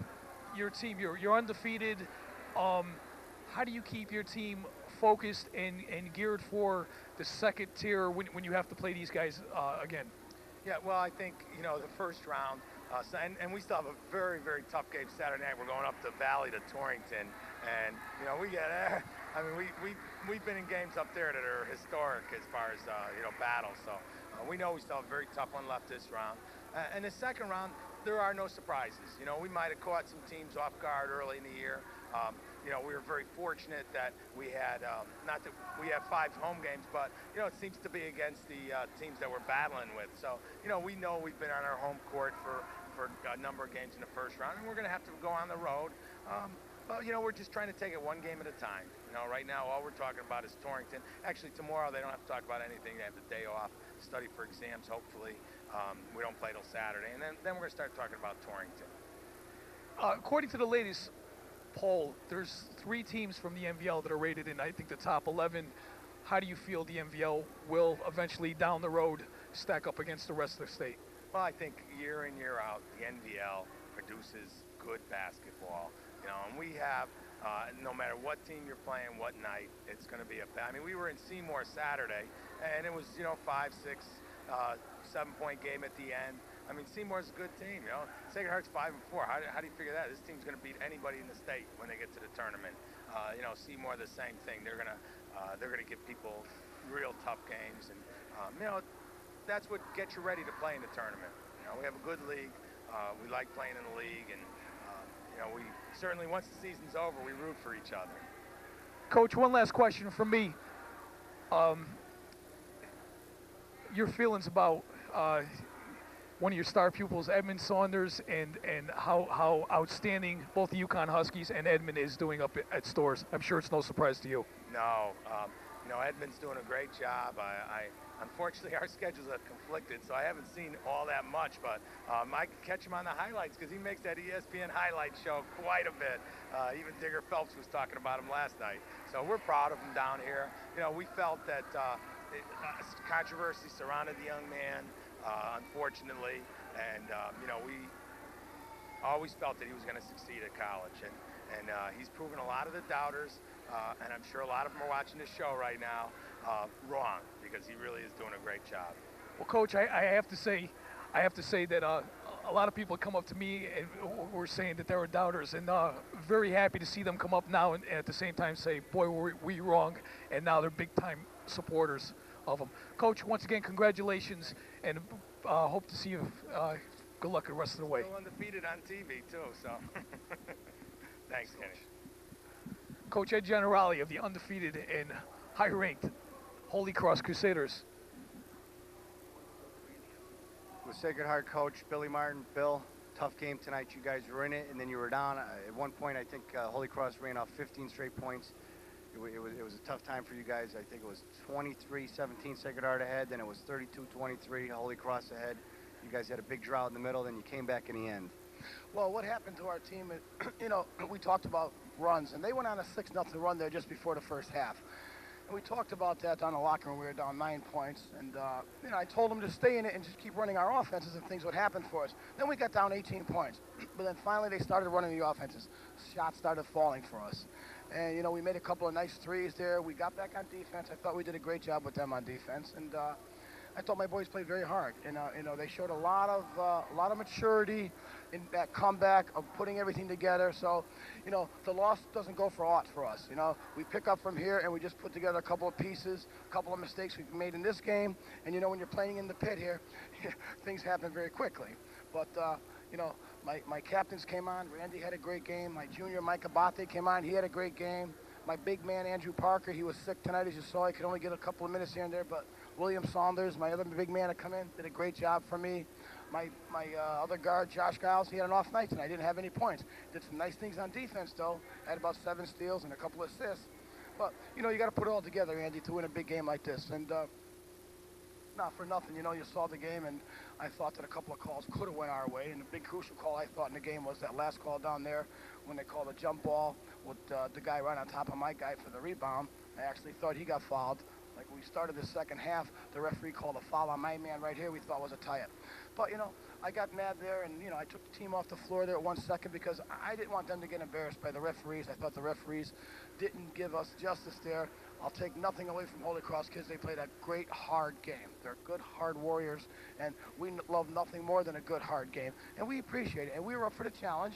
your team? You're undefeated. How do you keep your team focused and geared for the second tier when you have to play these guys again? Yeah, well, I think, you know, the first round, and we still have a very, very tough game Saturday night. We're going up the valley to Torrington, and, you know, we get, I mean, we've been in games up there that are historic as far as, you know, battles. So we know we still have a very tough one left this round. And the second round, there are no surprises. You know, we might have caught some teams off guard early in the year. You know, we were very fortunate that we had, not that we have 5 home games, but, you know, it seems to be against the teams that we're battling with. So, you know we've been on our home court for a number of games in the first round, and we're going to have to go on the road. But, you know, we're just trying to take it one game at a time. You know, right now, all we're talking about is Torrington. Actually, tomorrow, they don't have to talk about anything. They have the day off, study for exams, hopefully. We don't play till Saturday. And then we're going to start talking about Torrington. According to the latest poll, there's 3 teams from the N.V.L that are rated in, I think, the top 11. How do you feel the N.V.L will eventually, down the road, stack up against the rest of the state? Well, I think year in, year out, the N.V.L produces good basketball. You know, and we have, no matter what team you're playing, what night, it's going to be I mean, we were in Seymour Saturday, and it was, you know, 5, 6, 7-point game at the end. I mean, Seymour's a good team, you know. Sacred Heart's 5-4. How do you figure that? This team's going to beat anybody in the state when they get to the tournament. You know, Seymour, the same thing. They're gonna give people real tough games, and you know, that's what gets you ready to play in the tournament. You know, we have a good league. We like playing in the league, and you know, we certainly, once the season's over, we root for each other. Coach, one last question from me. Your feelings about one of your star pupils, Edmund Saunders, and how outstanding both the UConn Huskies and Edmund is doing up at Storrs. I'm sure it's no surprise to you. No, Edmund's doing a great job. Unfortunately, our schedules are conflicted, so I haven't seen all that much, but I can catch him on the highlights because he makes that ESPN highlight show quite a bit. Even Digger Phelps was talking about him last night. So we're proud of him down here. We felt that controversy surrounded the young man, unfortunately, and we always felt that he was going to succeed at college, and he's proven a lot of the doubters, and I'm sure a lot of them are watching this show right now, wrong, because he really is doing a great job. Well, Coach, I have to say that a lot of people come up to me and were saying that they were doubters, and very happy to see them come up now and at the same time say, boy, were we wrong, and now they're big-time supporters of him. Coach, once again, congratulations, and hope to see you. Good luck the rest of the way. Still undefeated on TV, too, so thanks, Kenny. Coach Ed Generali of the undefeated and high-ranked Holy Cross Crusaders. With Sacred Heart coach Billy Martin. Bill, tough game tonight. You guys were in it, and then you were down. At one point, I think Holy Cross ran off 15 straight points. It was a tough time for you guys. I think it was 23-17 Sacred Heart ahead. Then it was 32-23 Holy Cross ahead. You guys had a big drought in the middle. Then you came back in the end. Well, what happened to our team, we talked about runs, and they went on a 6-0 run there just before the first half. And we talked about that down in the locker room. We were down 9 points, and I told them to stay in it and just keep running our offenses and things would happen for us. Then we got down 18 points, but then finally they started running the offenses. Shots started falling for us. And, we made a couple of nice threes there. We got back on defense. I thought we did a great job with them on defense, and I thought my boys played very hard, and they showed a lot of maturity in that comeback of putting everything together. So, the loss doesn't go for aught for us. We pick up from here and we just put together a couple of pieces, a couple of mistakes we've made in this game, and when you're playing in the pit here, things happen very quickly. But my captains came on. Randy had a great game. My junior Mike Abate came on. He had a great game. My big man Andrew Parker, he was sick tonight, as you saw. He could only get a couple of minutes here and there, but William Saunders, my other big man, to come in, did a great job for me. My other guard, Josh Giles, he had an off night tonight. Didn't have any points. Did some nice things on defense, though. Had about 7 steals and a couple of assists. But, you got to put it all together, Andy, to win a big game like this. And not for nothing, you saw the game, and I thought that a couple of calls could have went our way. And the big crucial call I thought in the game was that last call down there when they called a jump ball with the guy right on top of my guy for the rebound. I actually thought he got fouled. Like when we started the second half, the referee called a foul on my man right here. We thought was a tie-up. But, I got mad there, and, I took the team off the floor there at 1 second because I didn't want them to get embarrassed by the referees. I thought the referees didn't give us justice there. I'll take nothing away from Holy Cross kids. They played a great, hard game. They're good, hard warriors, and we love nothing more than a good, hard game. And we appreciate it. And we were up for the challenge.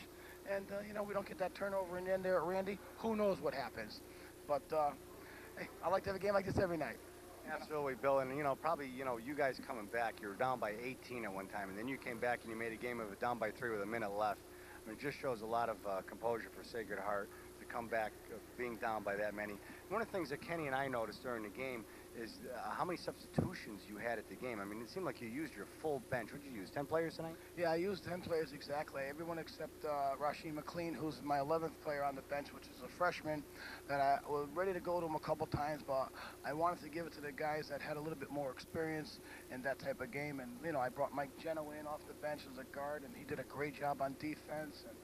And, we don't get that turnover in the end there at Randy. Who knows what happens? But, hey, I like to have a game like this every night. Absolutely, Bill. And, probably, you guys coming back, you were down by 18 at one time, and then you came back and you made a game of it down by 3 with a minute left. I mean, it just shows a lot of composure for Sacred Heart to come back being down by that many. One of the things that Kenny and I noticed during the game is how many substitutions you had at the game. I mean, it seemed like you used your full bench. What did you use, 10 players tonight? Yeah, I used 10 players exactly. Everyone except Rasheem McLean, who's my 11th player on the bench, which is a freshman, that I was ready to go to him a couple times, but I wanted to give it to the guys that had a little bit more experience in that type of game. And, I brought Mike Genoa in off the bench as a guard, and he did a great job on defense. And,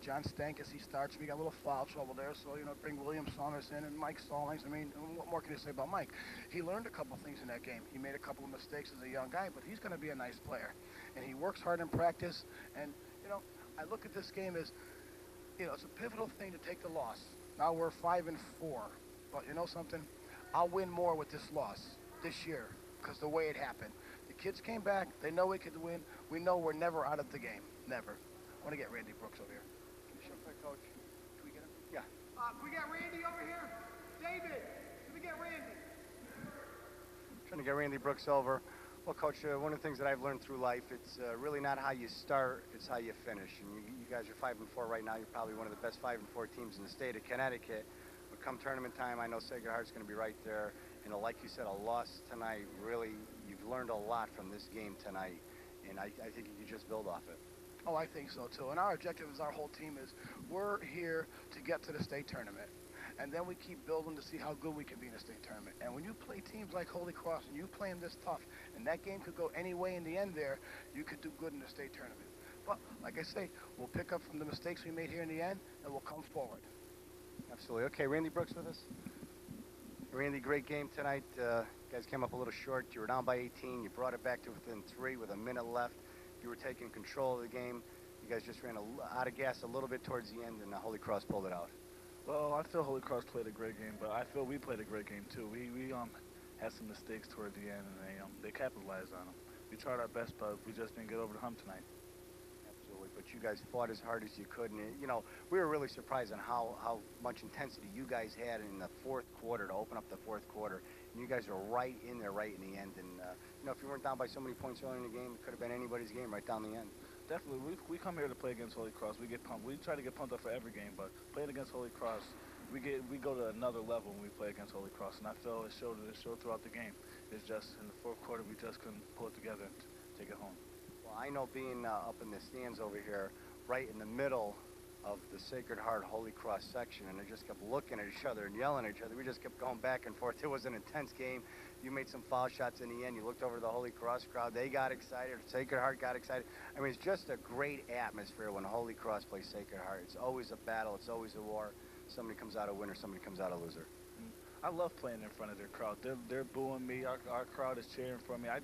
John Stankus, he starts. We got a little foul trouble there, so, bring William Saunders in and Mike Stallings. I mean, what more can you say about Mike? He learned a couple things in that game. He made a couple of mistakes as a young guy, but he's going to be a nice player. And he works hard in practice. And, I look at this game as, it's a pivotal thing to take the loss. Now we're 5-4. But you know something? I'll win more with this loss this year because the way it happened. The kids came back. They know we could win. We know we're never out of the game. Never. I want to get Randy Brooks over here. Can you show quick, Coach? Can we get him? Yeah. Can we get Randy over here? David, can we get Randy? Trying to get Randy Brooks over. Well, Coach, one of the things that I've learned through life, it's really not how you start, it's how you finish. And you guys are 5-4 right now. You're probably one of the best 5-4 teams in the state of Connecticut. But come tournament time, I know Sacred Heart's going to be right there. Like you said, a loss tonight, really, you've learned a lot from this game tonight. and I think you could just build off it. Oh, I think so too. And our objective as our whole team is we're here to get to the state tournament. And then we keep building to see how good we can be in the state tournament. And when you play teams like Holy Cross and you play them this tough, and that game could go any way in the end there, you could do good in the state tournament. But like I say, we'll pick up from the mistakes we made here in the end, and we'll come forward. Absolutely. Okay, Randy Brooks with us. Randy, great game tonight. You guys came up a little short. You were down by 18. You brought it back to within 3 with a minute left. You were taking control of the game. You guys just ran out of gas a little bit towards the end, and Holy Cross pulled it out. Well, I feel Holy Cross played a great game, but I feel we played a great game too. We had some mistakes toward the end, and they capitalized on them. We tried our best, but we just didn't get over the hump tonight. Absolutely, but you guys fought as hard as you could, and we were really surprised on how much intensity you guys had in the fourth quarter to open up the fourth quarter. And you guys were right in there, right in the end. And if you weren't down by so many points early in the game, it could have been anybody's game right down the end. Definitely, we come here to play against Holy Cross. We get pumped. We try to get pumped up for every game, but playing against Holy Cross, we go to another level when we play against Holy Cross, and I feel it showed throughout the game. It's just in the fourth quarter we just couldn't pull it together and take it home. Well, I know being up in the stands over here, right in the middle of the Sacred Heart Holy Cross section, and they just kept looking at each other and yelling at each other. We just kept going back and forth. It was an intense game. You made some foul shots in the end. You looked over to the Holy Cross crowd. They got excited. Sacred Heart got excited. I mean, it's just a great atmosphere when Holy Cross plays Sacred Heart. It's always a battle. It's always a war. Somebody comes out a winner. Somebody comes out a loser. I love playing in front of their crowd. They're booing me. Our crowd is cheering for me. I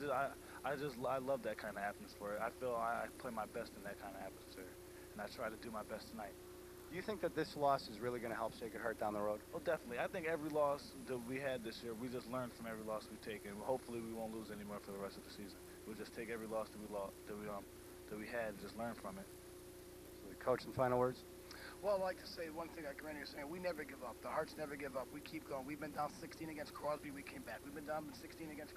love that kind of atmosphere. I feel I play my best in that kind of atmosphere, and I try to do my best tonight. Do you think that this loss is really going to help Sacred Heart down the road? Well, definitely. I think every loss that we had this year, we just learned from every loss we take, and hopefully we won't lose anymore for the rest of the season. We'll just take every loss that we had and just learn from it. So, Coach, some final words? Well, I'd like to say one thing like Randy was saying. We never give up. The Hearts never give up. We keep going. We've been down 16 against Crosby. We came back. We've been down 16 against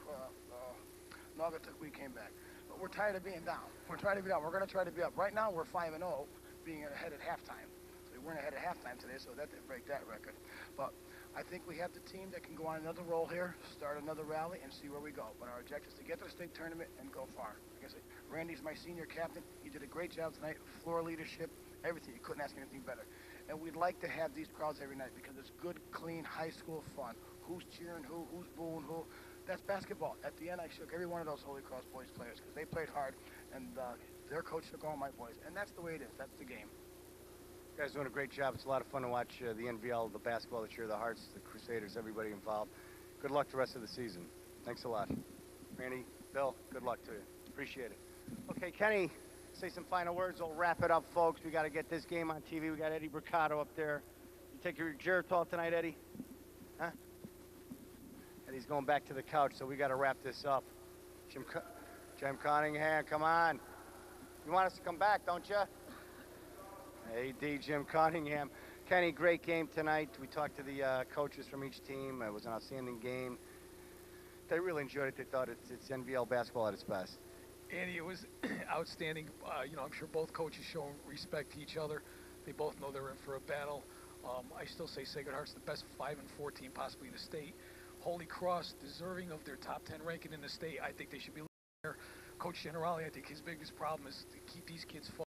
Naugatuck. We came back. But we're tired of being down. We're trying to be down. We're going to try to be up. Right now, we're 5-0, being ahead at halftime. We weren't ahead at halftime today, so that didn't break that record. But I think we have the team that can go on another roll here, start another rally, and see where we go. But our objective is to get to the state tournament and go far. Like I said, Randy's my senior captain. He did a great job tonight. Floor leadership, everything. You couldn't ask anything better. And we'd like to have these crowds every night because it's good, clean, high school fun. Who's cheering who? Who's booing who? That's basketball. At the end, I shook every one of those Holy Cross boys players because they played hard, and their coach shook all my boys. And that's the way it is. That's the game. You guys doing a great job. It's a lot of fun to watch the N.V.L, the basketball this year, the Hearts, the Crusaders, everybody involved. Good luck the rest of the season. Thanks a lot. Randy, Bill, good luck to you. Appreciate it. Okay, Kenny, say some final words. We'll wrap it up, folks. We got to get this game on TV. We got Eddie Bricado up there. You take your Geritol tonight, Eddie? Huh? Eddie's going back to the couch, so we got to wrap this up. Jim Cunningham, come on. You want us to come back, don't you? AD Jim Cunningham. Kenny, great game tonight. We talked to the coaches from each team. It was an outstanding game. They really enjoyed it. They thought it's N.V.L basketball at its best. Andy, it was outstanding. I'm sure both coaches show respect to each other. They both know they're in for a battle. I still say Sacred Heart's the best 5-4 team possibly in the state. Holy Cross, deserving of their top 10 ranking in the state. I think they should be there. Coach Generali, I think his biggest problem is to keep these kids focused.